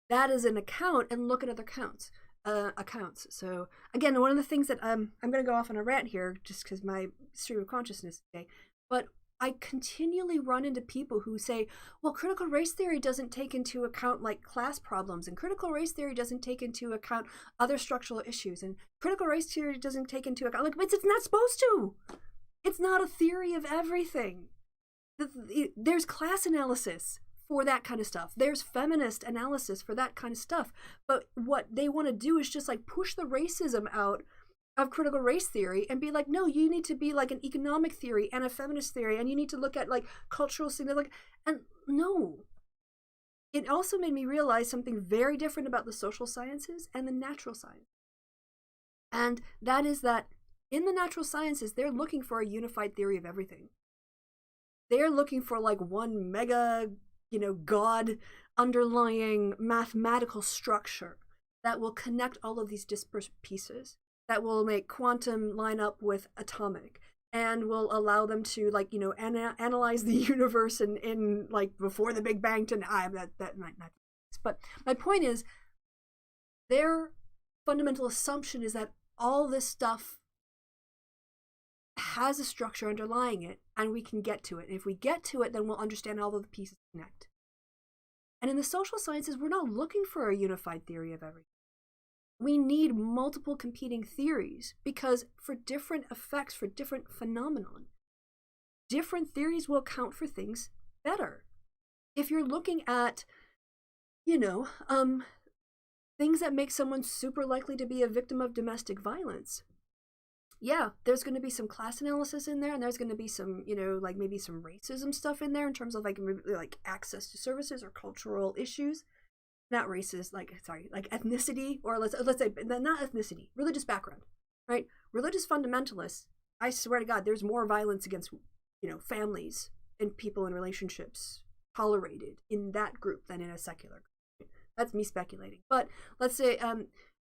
that as an account and look at other accounts. So again, one of the things that I'm going to go off on a rant here just because my stream of consciousness today, but I continually run into people who say, well, critical race theory doesn't take into account like class problems, and critical race theory doesn't take into account other structural issues, and critical race theory doesn't take into account, like, it's not supposed to. It's not a theory of everything. There's class analysis for that kind of stuff. There's feminist analysis for that kind of stuff. But what they want to do is just like push the racism out of critical race theory and be like, no, you need to be like an economic theory and a feminist theory, and you need to look at like cultural significance. And no. It also made me realize something very different about the social sciences and the natural science. And that is that in the natural sciences, they're looking for a unified theory of everything. They're looking for like one mega, God underlying mathematical structure that will connect all of these disparate pieces, that will make quantum line up with atomic, and will allow them to like, analyze the universe in like before the Big Bang to that might not. But my point is, their fundamental assumption is that all this stuff has a structure underlying it, and we can get to it. And if we get to it, then we'll understand how all of the pieces connect. And in the social sciences, we're not looking for a unified theory of everything. We need multiple competing theories, because for different effects, for different phenomenon, different theories will account for things better. If you're looking at, things that make someone super likely to be a victim of domestic violence, yeah, there's going to be some class analysis in there, and there's going to be some, like maybe some racism stuff in there in terms of like access to services or cultural issues. Not racist, like ethnicity, or let's say not ethnicity, religious background, right? Religious fundamentalists, I swear to God, there's more violence against, families and people in relationships tolerated in that group than in a secular group. That's me speculating. But let's say,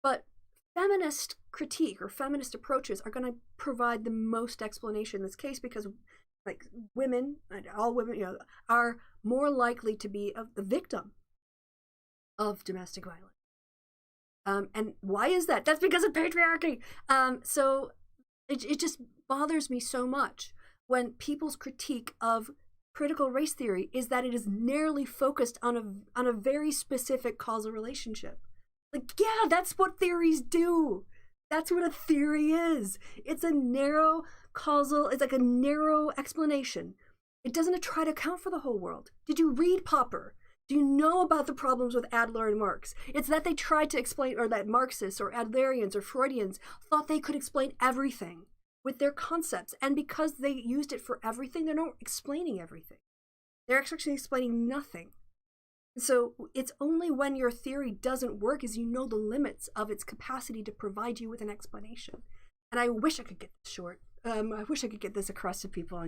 but feminist critique or feminist approaches are going to provide the most explanation in this case, because like women, all women, are more likely to be the victim of domestic violence. And why is that? That's because of patriarchy. So it just bothers me so much when people's critique of critical race theory is that it is narrowly focused on a very specific causal relationship. Like, yeah, that's what theories do. That's what a theory is. It's a narrow causal, it's like a narrow explanation. It doesn't try to account for the whole world. Did you read Popper? Do you know about the problems with Adler and Marx? It's that they tried to explain, or that Marxists or Adlerians or Freudians thought they could explain everything with their concepts. And because they used it for everything, they're not explaining everything. They're actually explaining nothing. So it's only when your theory doesn't work is you know the limits of its capacity to provide you with an explanation. And I wish I could get this short. I wish I could get this across to people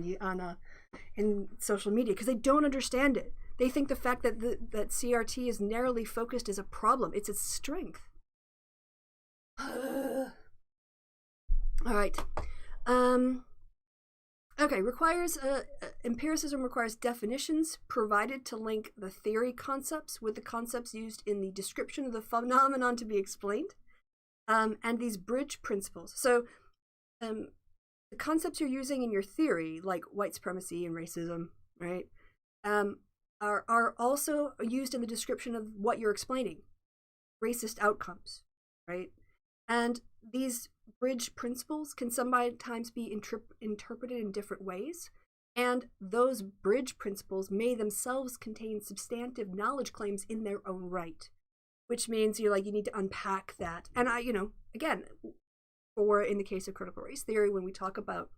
in social media, because they don't understand it. They think the fact that that CRT is narrowly focused is a problem. It's its strength. All right. Okay, empiricism requires definitions provided to link the theory concepts with the concepts used in the description of the phenomenon to be explained, and these bridge principles. So the concepts you're using in your theory, like white supremacy and racism, right, are also used in the description of what you're explaining, racist outcomes, right? And these bridge principles can sometimes be interpreted in different ways, and those bridge principles may themselves contain substantive knowledge claims in their own right, which means you need to unpack that. And again, or in the case of critical race theory, when we talk about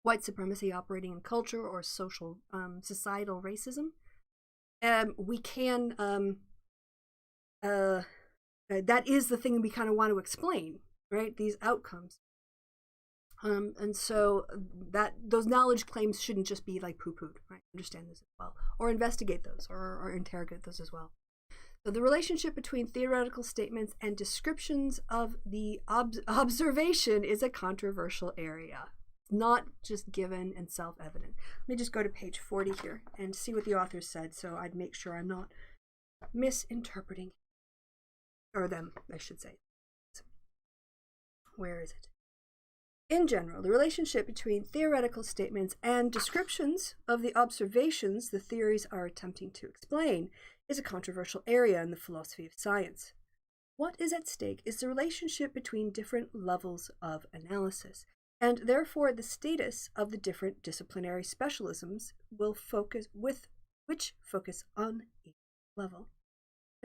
white supremacy operating in culture or social societal racism, we can that is the thing we kind of want to explain, right? These outcomes. And so that those knowledge claims shouldn't just be like poo-pooed, right? Understand this as well, or investigate those, or interrogate those as well. So the relationship between theoretical statements and descriptions of the observation is a controversial area. Not just given and self-evident. Let me just go to page 40 here and see what the author said, so I'd make sure I'm not misinterpreting, or them, I should say. Where is it? In general, the relationship between theoretical statements and descriptions of the observations the theories are attempting to explain is a controversial area in the philosophy of science. What is at stake is the relationship between different levels of analysis, and therefore the status of the different disciplinary specialisms which focus on each level.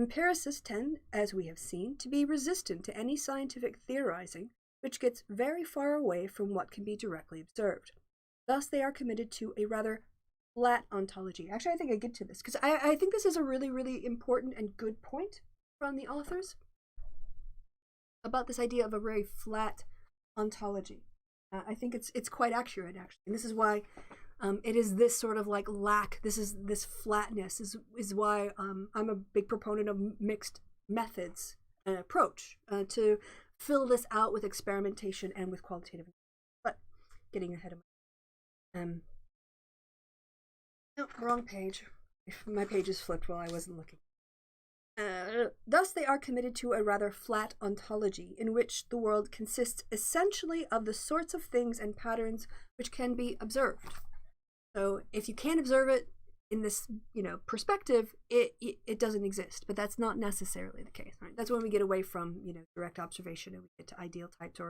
Empiricists tend, as we have seen, to be resistant to any scientific theorizing which gets very far away from what can be directly observed. Thus, they are committed to a rather flat ontology. Actually, I think I get to this, because I think this is a really, really important and good point from the authors about this idea of a very flat ontology. I think it's quite accurate, actually. And this is why it is this sort of like lack, this flatness is why I'm a big proponent of mixed methods and approach to fill this out with experimentation and with qualitative. But getting ahead of no, wrong page. My page is flipped while I wasn't looking. Thus, they are committed to a rather flat ontology in which the world consists essentially of the sorts of things and patterns which can be observed. So, if you can't observe it in this, perspective, it doesn't exist. But that's not necessarily the case, right? That's when we get away from, direct observation and we get to ideal types,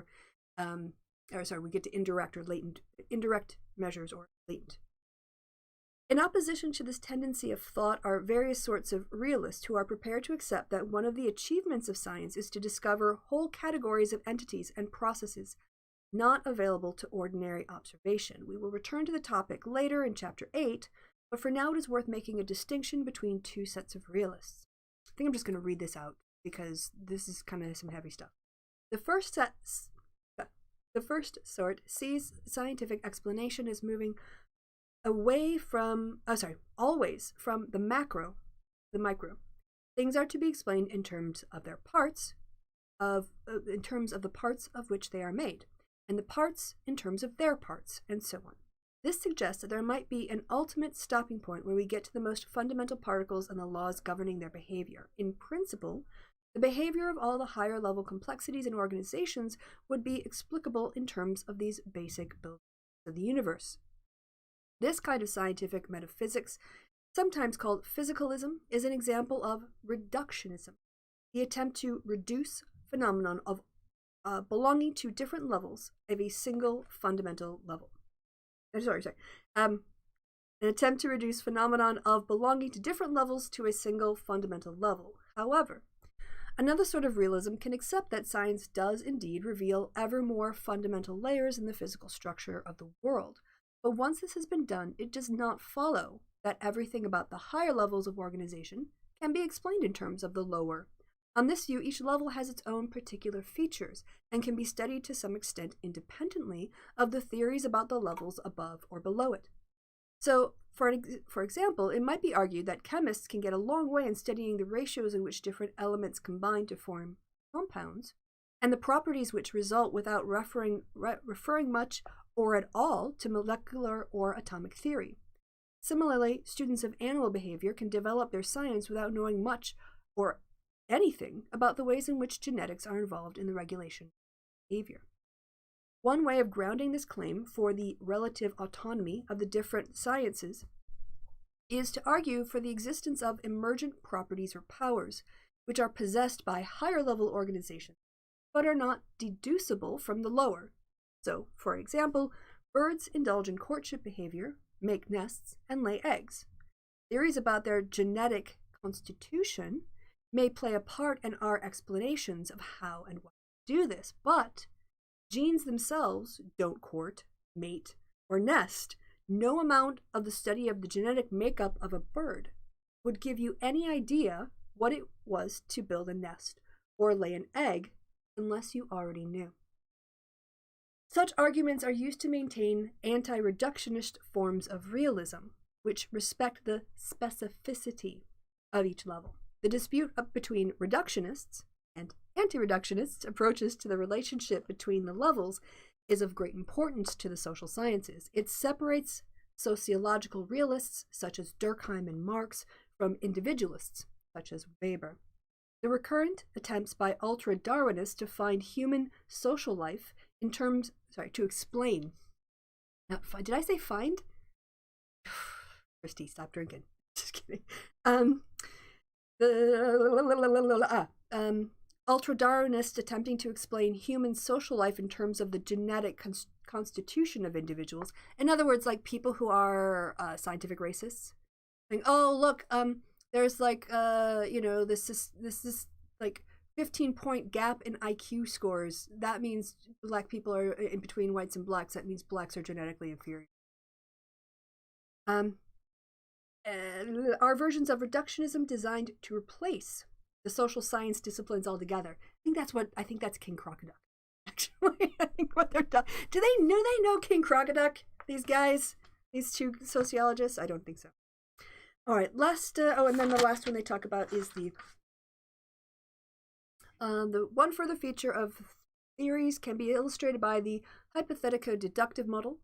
we get to indirect measures or latent. In opposition to this tendency of thought are various sorts of realists who are prepared to accept that one of the achievements of science is to discover whole categories of entities and processes not available to ordinary observation. We will return to the topic later in Chapter 8, but for now it is worth making a distinction between two sets of realists. I think I'm just going to read this out because this is kind of some heavy stuff. The first sort sees scientific explanation as moving away from, always from the macro, the micro. Things are to be explained in terms of their parts, in terms of the parts of which they are made, and the parts in terms of their parts, and so on. This suggests that there might be an ultimate stopping point where we get to the most fundamental particles and the laws governing their behavior. In principle, the behavior of all the higher level complexities and organizations would be explicable in terms of these basic buildings of the universe. This kind of scientific metaphysics, sometimes called physicalism, is an example of reductionism, the attempt to reduce phenomenon of belonging to different levels of a single fundamental level. An attempt to reduce phenomenon of belonging to different levels to a single fundamental level. However, another sort of realism can accept that science does indeed reveal ever more fundamental layers in the physical structure of the world. But once this has been done, it does not follow that everything about the higher levels of organization can be explained in terms of the lower. On this view, each level has its own particular features and can be studied to some extent independently of the theories about the levels above or below it. So, for example, it might be argued that chemists can get a long way in studying the ratios in which different elements combine to form compounds, and the properties which result without referring much or at all to molecular or atomic theory. Similarly, students of animal behavior can develop their science without knowing much or anything about the ways in which genetics are involved in the regulation of behavior. One way of grounding this claim for the relative autonomy of the different sciences is to argue for the existence of emergent properties or powers, which are possessed by higher-level organizations, but are not deducible from the lower. So, for example, birds indulge in courtship behavior, make nests, and lay eggs. Theories about their genetic constitution may play a part in our explanations of how and why they do this, but genes themselves don't court, mate, or nest. No amount of the study of the genetic makeup of a bird would give you any idea what it was to build a nest or lay an egg unless you already knew. Such arguments are used to maintain anti-reductionist forms of realism, which respect the specificity of each level. The dispute between reductionists and anti-reductionists' approaches to the relationship between the levels is of great importance to the social sciences. It separates sociological realists, such as Durkheim and Marx, from individualists, such as Weber. The recurrent attempts by ultra-Darwinists to find human social life in terms, to explain. Now, did I say find? Kristi, stop drinking. Just kidding. Ultra-Darwinists attempting to explain human social life in terms of the genetic constitution of individuals. In other words, like people who are scientific racists. Like, oh, look, there's like, this like 15-point gap in IQ scores. That means black people are in between whites and blacks. That means blacks are genetically inferior. Are versions of reductionism designed to replace the social science disciplines altogether? I think that's King Crocoduck. Actually, I think what they're done. Do they know King Crocoduck? These guys, these two sociologists? I don't think so. All right, and then the last one they talk about is the one further feature of theories can be illustrated by the hypothetico-deductive model.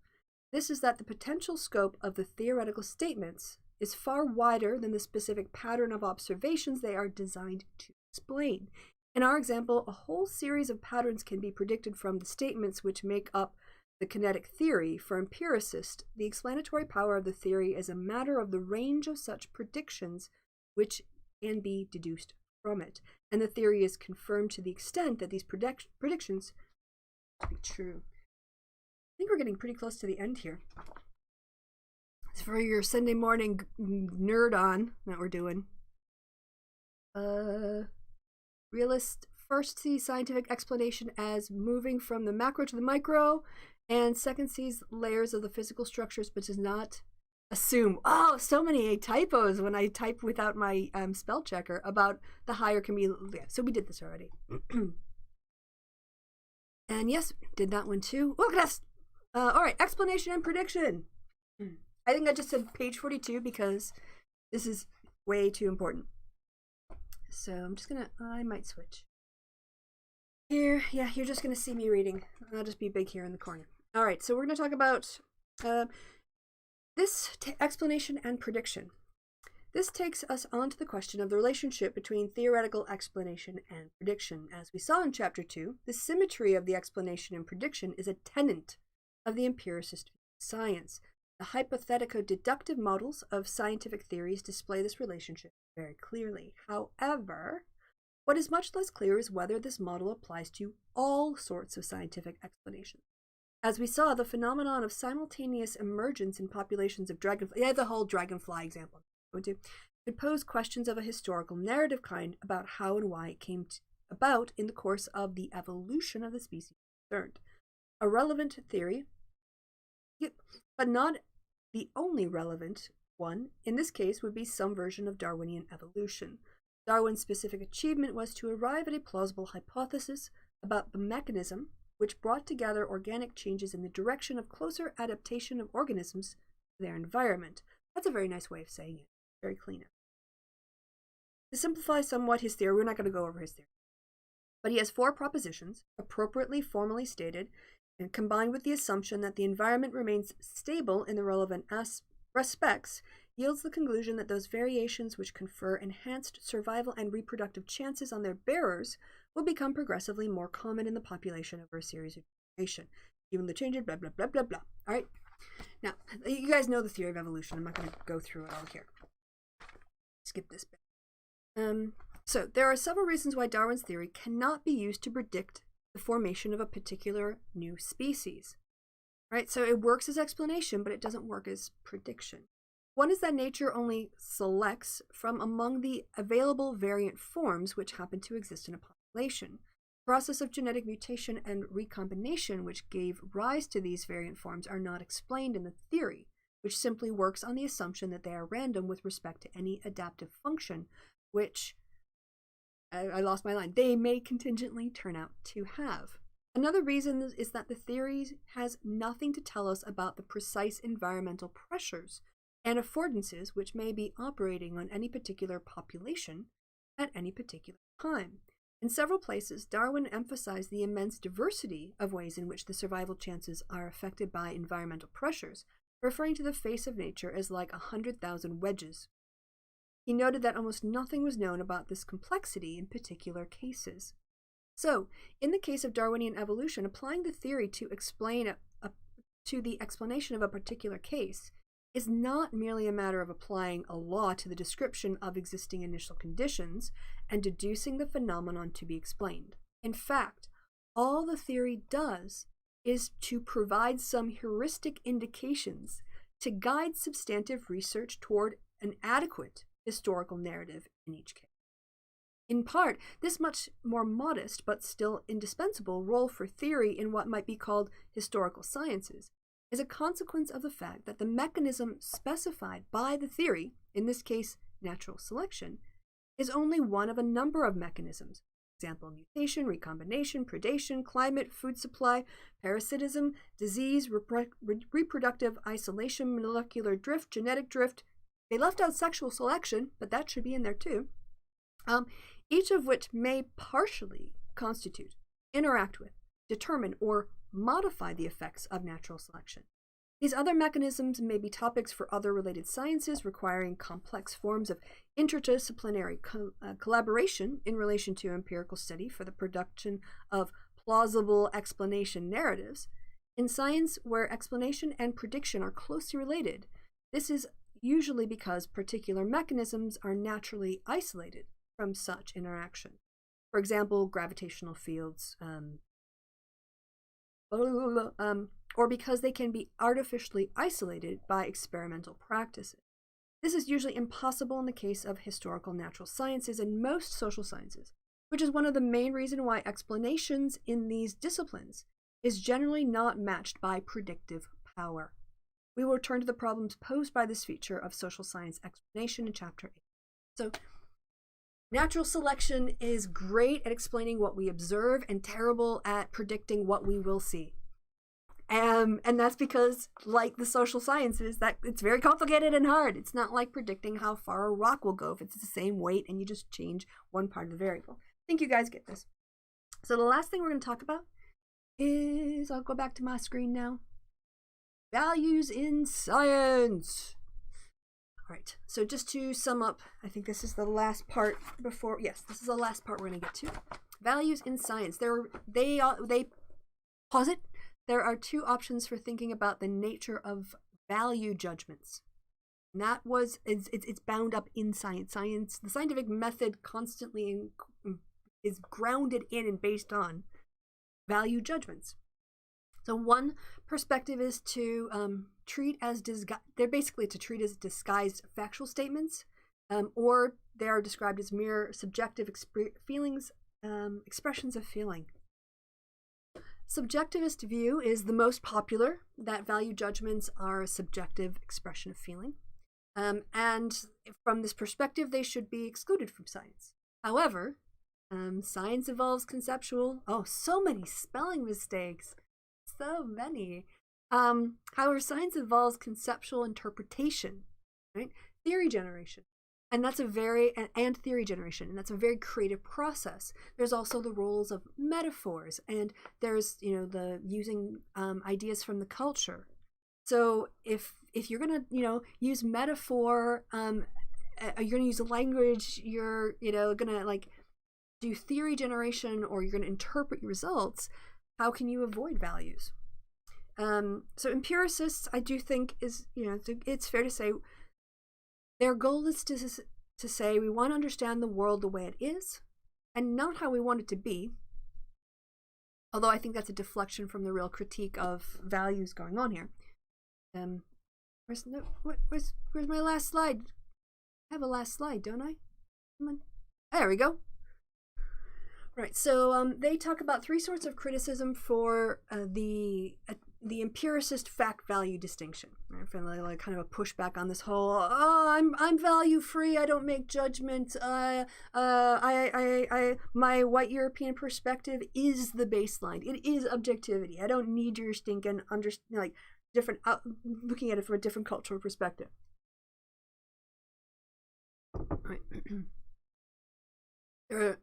This is that the potential scope of the theoretical statements is far wider than the specific pattern of observations they are designed to explain. In our example, a whole series of patterns can be predicted from the statements which make up the kinetic theory. For empiricists, the explanatory power of the theory is a matter of the range of such predictions which can be deduced from it, and the theory is confirmed to the extent that these predictions be true. I think we're getting pretty close to the end here. For your Sunday morning nerd on that we're doing. Realists first see scientific explanation as moving from the macro to the micro, and second sees layers of the physical structures but does not assume. Oh, so many typos when I type without my spell checker about the higher can be. Yeah, so we did this already. And yes, did that one too. Look at us. All right, explanation and prediction. I think I just said page 42 because this is way too important. So I'm just I might switch. Here, yeah, you're just gonna see me reading. I'll just be big here in the corner. All right, so we're gonna talk about this explanation and prediction. This takes us on to the question of the relationship between theoretical explanation and prediction. As we saw in chapter 2, the symmetry of the explanation and prediction is a tenet of the empiricist science. The hypothetico-deductive models of scientific theories display this relationship very clearly. However, what is much less clear is whether this model applies to all sorts of scientific explanations. As we saw, the phenomenon of simultaneous emergence in populations of dragonflies, the whole dragonfly example, could pose questions of a historical narrative kind about how and why it came about in the course of the evolution of the species concerned. A relevant theory, but not the only relevant one, in this case would be some version of Darwinian evolution. Darwin's specific achievement was to arrive at a plausible hypothesis about the mechanism which brought together organic changes in the direction of closer adaptation of organisms to their environment. That's a very nice way of saying it. Very clean. To simplify somewhat his theory, we're not going to go over his theory, but he has 4 propositions, appropriately formally stated, and combined with the assumption that the environment remains stable in the relevant respects, yields the conclusion that those variations which confer enhanced survival and reproductive chances on their bearers will become progressively more common in the population over a series of generations. Given the changes, blah, blah, blah, blah, blah. All right. Now, you guys know the theory of evolution. I'm not going to go through it all here. Skip this bit. So, there are several reasons why Darwin's theory cannot be used to predict the formation of a particular new species. Right? So it works as explanation, but it doesn't work as prediction. One is that nature only selects from among the available variant forms which happen to exist in a population. The process of genetic mutation and recombination which gave rise to these variant forms are not explained in the theory, which simply works on the assumption that they are random with respect to any adaptive function, which I lost my line. They may contingently turn out to have. Another reason is that the theory has nothing to tell us about the precise environmental pressures and affordances which may be operating on any particular population at any particular time. In several places, Darwin emphasized the immense diversity of ways in which the survival chances are affected by environmental pressures, referring to the face of nature as like 100,000 wedges. He noted that almost nothing was known about this complexity in particular cases. So, in the case of Darwinian evolution, applying the theory to explain to the explanation of a particular case is not merely a matter of applying a law to the description of existing initial conditions and deducing the phenomenon to be explained. In fact, all the theory does is to provide some heuristic indications to guide substantive research toward an adequate historical narrative in each case. In part, this much more modest but still indispensable role for theory in what might be called historical sciences is a consequence of the fact that the mechanism specified by the theory, in this case natural selection, is only one of a number of mechanisms. For example, mutation, recombination, predation, climate, food supply, parasitism, disease, reproductive isolation, molecular drift, genetic drift. They left out sexual selection, but that should be in there too. Each of which may partially constitute, interact with, determine, or modify the effects of natural selection. These other mechanisms may be topics for other related sciences requiring complex forms of interdisciplinary collaboration in relation to empirical study for the production of plausible explanation narratives. In science where explanation and prediction are closely related, this is usually because particular mechanisms are naturally isolated from such interaction. For example, gravitational fields, or because they can be artificially isolated by experimental practices. This is usually impossible in the case of historical natural sciences and most social sciences, which is one of the main reasons why explanations in these disciplines is generally not matched by predictive power. We will return to the problems posed by this feature of social science explanation in Chapter 8. So, natural selection is great at explaining what we observe and terrible at predicting what we will see. And that's because, like the social sciences, that it's very complicated and hard. It's not like predicting how far a rock will go if it's the same weight and you just change one part of the variable. I think you guys get this. So the last thing we're going to talk about is, I'll go back to my screen now, values in science. All right, so just to sum up, I think this is the last part before, yes, this is the last part we're going to get to. Values in science. They posit there are two options for thinking about the nature of value judgments. And that it's bound up in science. The scientific method constantly is grounded in and based on value judgments. So one perspective is to treat as disguised factual statements, or they are described as mere subjective expressions of feeling. Subjectivist view is the most popular, that value judgments are a subjective expression of feeling. And from this perspective, they should be excluded from science. However, science involves conceptual, so many spelling mistakes, so many. However, science involves conceptual interpretation, right? Theory generation. And that's and theory generation, and that's a very creative process. There's also the roles of metaphors, and there's, the using ideas from the culture. So if you're gonna, use metaphor, you're gonna use a language, you're, gonna do theory generation, or you're gonna interpret your results, how can you avoid values? So empiricists, I do think is, it's fair to say, their goal is to say we want to understand the world the way it is and not how we want it to be. Although I think that's a deflection from the real critique of values going on here. Where's my last slide? I have a last slide, don't I? Come on. There we go. Right, so they talk about three sorts of criticism for the empiricist fact-value distinction. I feel like kind of a pushback on this whole, I'm value-free, I don't make judgments, my white European perspective is the baseline. It is objectivity. I don't need your stinking different looking at it from a different cultural perspective. Right. There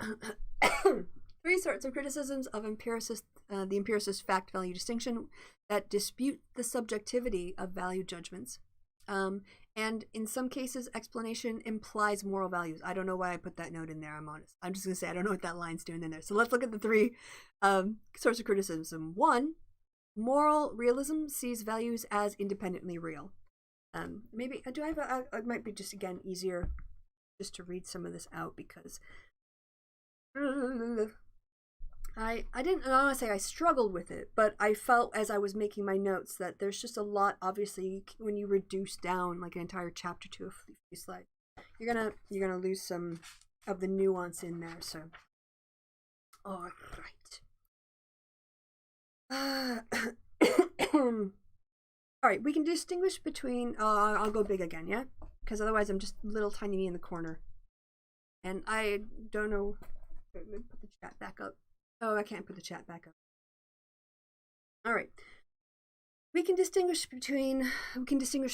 are three sorts of criticisms of the empiricist fact-value distinction that dispute the subjectivity of value judgments. And in some cases, explanation implies moral values. I don't know why I put that note in there, I'm honest. I'm just going to say I don't know what that line's doing in there. So let's look at the three sorts of criticism. One, moral realism sees values as independently real. Maybe, it might be just, again, easier just to read some of this out because I don't want to say I struggled with it, but I felt as I was making my notes that there's just a lot. Obviously, when you reduce down like an entire chapter to a few slides, you're gonna lose some of the nuance in there. So, all right. All right, we can distinguish between. I'll go big again, yeah, because otherwise I'm just little tiny me in the corner, and I don't know. Let me put the chat back up. Oh, I can't put the chat back up. All right. We can distinguish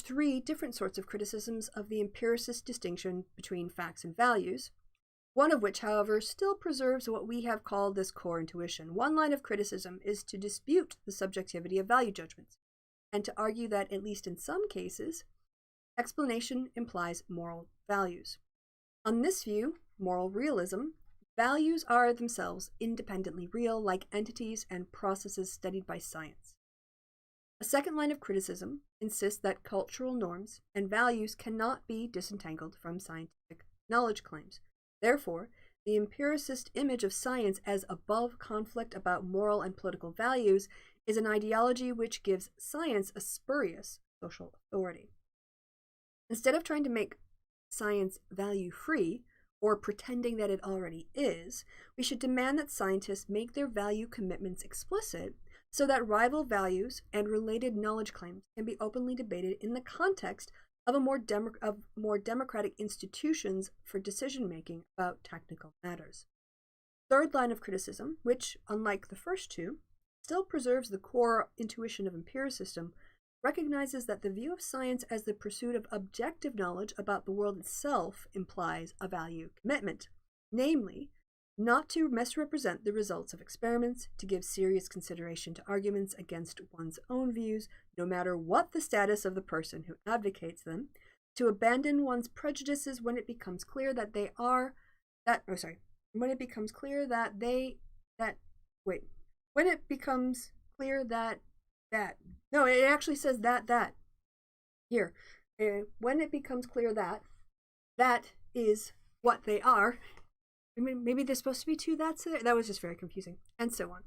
three different sorts of criticisms of the empiricist distinction between facts and values, one of which, however, still preserves what we have called this core intuition. One line of criticism is to dispute the subjectivity of value judgments, and to argue that, at least in some cases, explanation implies moral values. On this view, moral realism, values are themselves independently real, like entities and processes studied by science. A second line of criticism insists that cultural norms and values cannot be disentangled from scientific knowledge claims. Therefore, the empiricist image of science as above conflict about moral and political values is an ideology which gives science a spurious social authority. Instead of trying to make science value-free, or pretending that it already is, we should demand that scientists make their value commitments explicit so that rival values and related knowledge claims can be openly debated in the context of more democratic institutions for decision-making about technical matters. Third line of criticism, which, unlike the first two, still preserves the core intuition of empiricism, recognizes that the view of science as the pursuit of objective knowledge about the world itself implies a value commitment, namely, not to misrepresent the results of experiments, to give serious consideration to arguments against one's own views, no matter what the status of the person who advocates them, to abandon one's prejudices when it becomes clear that when it becomes clear that no, it actually says that. Here. When it becomes clear that is what they are. I mean, maybe there's supposed to be two that's there. That was just very confusing. And so on.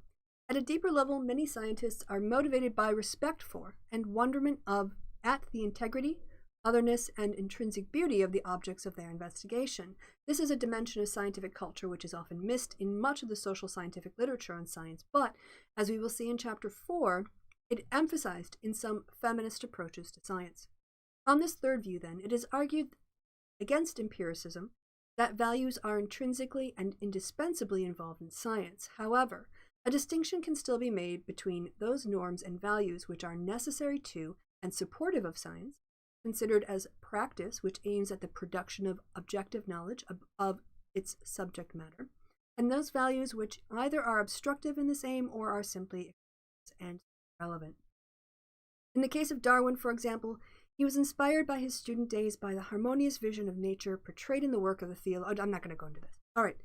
At a deeper level, many scientists are motivated by respect for and wonderment at the integrity, otherness, and intrinsic beauty of the objects of their investigation. This is a dimension of scientific culture which is often missed in much of the social scientific literature on science, but, as we will see in Chapter 4, it emphasized in some feminist approaches to science. On this third view, then, it is argued against empiricism that values are intrinsically and indispensably involved in science. However, a distinction can still be made between those norms and values which are necessary to and supportive of science, considered as practice which aims at the production of objective knowledge of its subject matter, and those values which either are obstructive in this aim or are simply and relevant. In the case of Darwin, for example, he was inspired by his student days by the harmonious vision of nature portrayed in the work of the theologian. I'm not going to go into this. All right.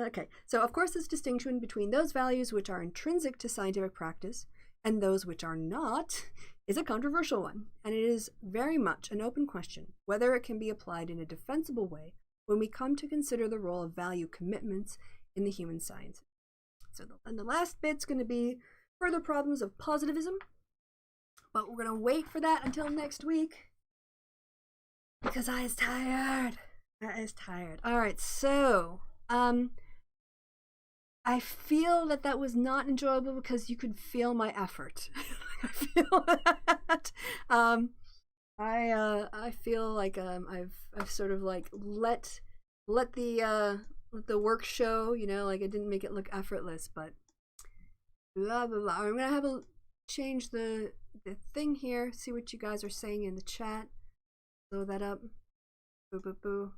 Okay. So, of course, this distinction between those values which are intrinsic to scientific practice and those which are not is a controversial one, and it is very much an open question whether it can be applied in a defensible way when we come to consider the role of value commitments in the human sciences. So, the last bit's going to be further problems of positivism, but we're going to wait for that until next week because I is tired. All right, so I feel that was not enjoyable because you could feel my effort. I feel that. I feel like I've sort of like let the work show, like I didn't make it look effortless, but blah blah blah. I'm gonna change the thing here, see what you guys are saying in the chat. Blow that up. Boo boo boo.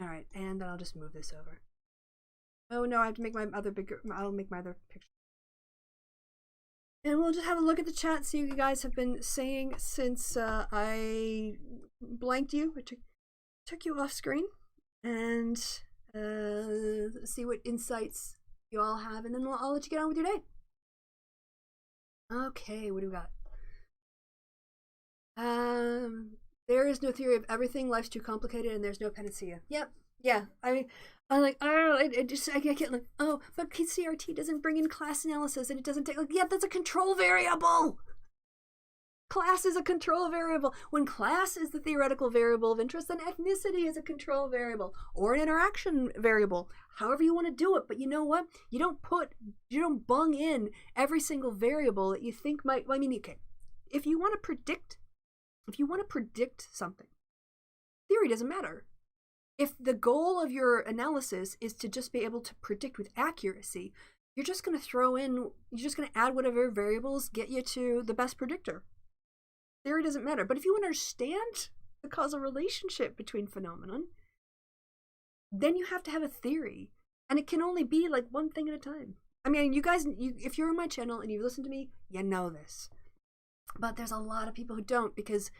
All right, and then I'll just move this over. Oh no, I have to make my other bigger. I'll make my other picture. And we'll just have a look at the chat, see what you guys have been saying since I blanked you. I took you off screen, and see what insights you all have, and then I'll let you get on with your day. Okay, what do we got? There is no theory of everything. Life's too complicated, and there's no panacea. Yep, yeah. I'm like, oh, I can't like, oh, but PCRT doesn't bring in class analysis, and it doesn't take, like, yeah, that's a control variable. Class is a control variable. When class is the theoretical variable of interest, then ethnicity is a control variable or an interaction variable. However you want to do it, but you know what? You don't bung in every single variable that you think might. Well, I mean, okay, if you want to predict something, theory doesn't matter. If the goal of your analysis is to just be able to predict with accuracy, you're just going to add whatever variables get you to the best predictor. Theory doesn't matter. But if you understand the causal relationship between phenomenon, then you have to have a theory. And it can only be like one thing at a time. I mean, you guys, if you're on my channel and you've listened to me, you know this. But there's a lot of people who don't because,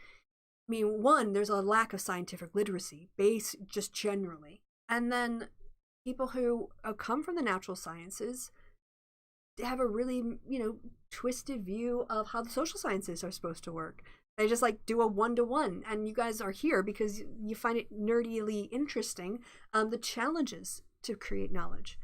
I mean, one, there's a lack of scientific literacy, just generally. And then people who come from the natural sciences have a really, twisted view of how the social sciences are supposed to work. They just like do a 1-to-1, and you guys are here because you find it nerdily interesting. The challenges to create knowledge.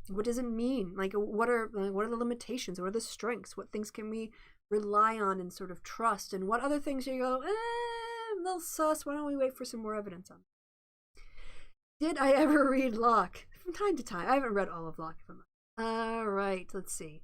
What does it mean? Like, what are the limitations? What are the strengths? What things can we rely on and sort of trust? And what other things you go, a little sus. Why don't we wait for some more evidence on? Did I ever read Locke? From time to time. I haven't read all of Locke. All right, let's see.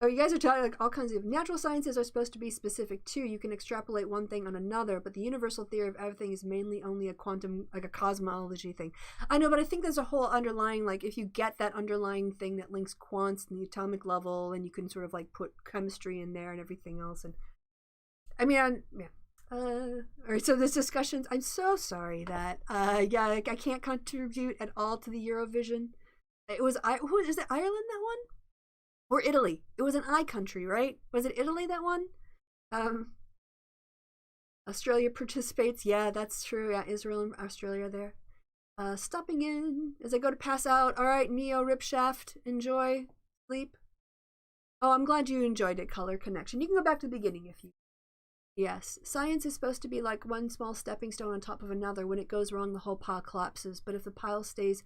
Oh, you guys are talking like all kinds of natural sciences are supposed to be specific too. You can extrapolate one thing on another, but the universal theory of everything is mainly only a quantum, like a cosmology thing. I know, but I think there's a whole underlying, like if you get that underlying thing that links quants and the atomic level, and you can sort of like put chemistry in there and everything else. And I mean, yeah. All right, so this discussions. I'm so sorry that I can't contribute at all to the Eurovision. Is it Ireland that one? Or Italy? It was an I country, right? Was it Italy that won? Australia participates. Yeah, that's true. Yeah, Israel and Australia there. Stopping in as I go to pass out. All right, Neo Ripshaft. Enjoy. Sleep. Oh, I'm glad you enjoyed it, Color Connection. You can go back to the beginning if you. Yes, science is supposed to be like one small stepping stone on top of another. When it goes wrong, the whole pile collapses. But if the pile stays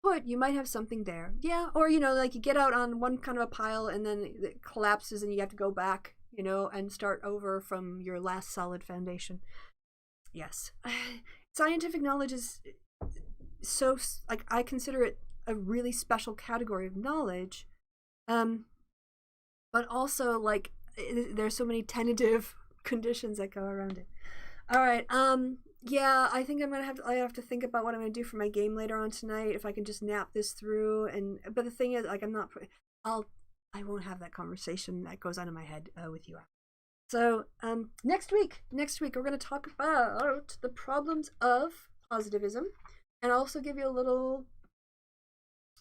put, you might have something there. Yeah, or like you get out on one kind of a pile and then it collapses and you have to go back, and start over from your last solid foundation. Yes. Scientific knowledge is so, like, I consider it a really special category of knowledge. But also, like, there's so many tentative conditions that go around it. All right. Yeah, I think I have to think about what I'm gonna do for my game later on tonight. If I can just nap this through, but the thing is, like, I won't have that conversation that goes on in my head with you. So next week we're gonna talk about the problems of positivism, and I'll also give you a little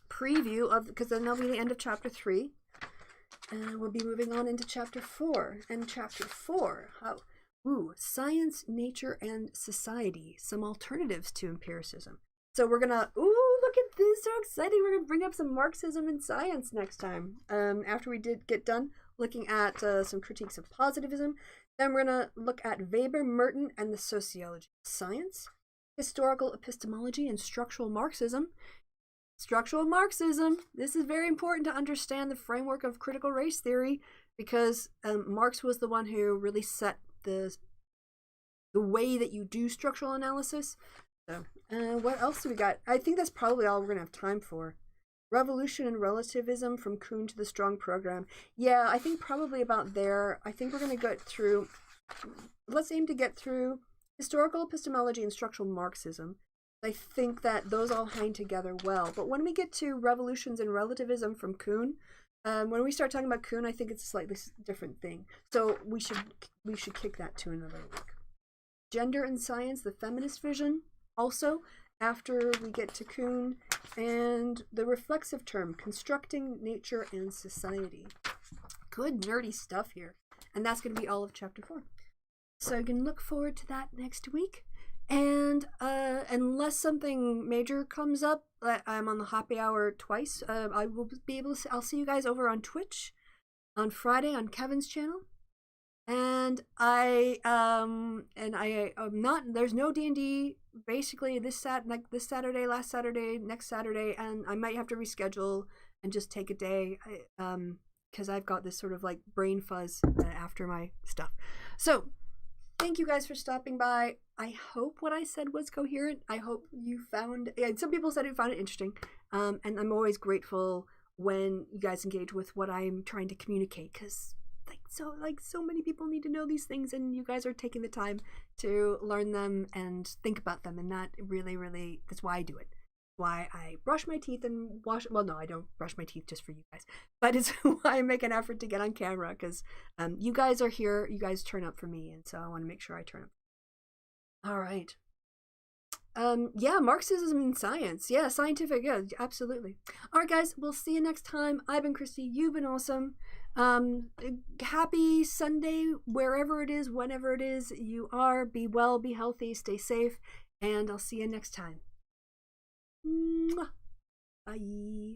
preview of, because then that'll be the end of chapter 3, and we'll be moving on into chapter 4. And chapter 4, science, nature, and society, some alternatives to empiricism. So we're gonna, look at this, so exciting. We're gonna bring up some Marxism in science next time. After we get done looking at some critiques of positivism, then we're gonna look at Weber, Merton, and the sociology of science, historical epistemology, and structural Marxism. Structural Marxism. This is very important to understand the framework of critical race theory, because Marx was the one who really set the way that you do structural analysis. So, what else do we got? I think that's probably all we're gonna have time for. Revolution and relativism, from Kuhn to the Strong program. Yeah, I think probably about there. I think we're gonna get through. Let's aim to get through historical epistemology and structural Marxism. I think that those all hang together well. But when we get to revolutions and relativism from Kuhn, when we start talking about Kuhn, I think it's a slightly different thing. So we should kick that to another week. Gender and science, the feminist vision, also, after we get to Kuhn and the reflexive term, constructing nature and society. Good nerdy stuff here. And that's going to be all of chapter 4. So you can look forward to that next week. And unless something major comes up, I'm on the happy hour twice. I will be able to. I'll see you guys over on Twitch on Friday on Kevin's channel. And I'm not. There's no D&D basically this Saturday, last Saturday, next Saturday, and I might have to reschedule and just take a day. Because I've got this sort of like brain fuzz after my stuff. So thank you guys for stopping by. I hope what I said was coherent. I hope you found, some people said you found it interesting. And I'm always grateful when you guys engage with what I'm trying to communicate, because so many people need to know these things, and you guys are taking the time to learn them and think about them. And that really, really, that's why I do it. Why I brush my teeth and wash. Well, no, I don't brush my teeth just for you guys, but it's why I make an effort to get on camera, because you guys are here. You guys turn up for me, and so I want to make sure I turn up. All right. Yeah, Marxism in science. Yeah, scientific. Yeah, absolutely. All right, guys. We'll see you next time. I've been Kristi. You've been awesome. Happy Sunday, wherever it is, whenever it is you are. Be well, be healthy, stay safe, and I'll see you next time. Bye.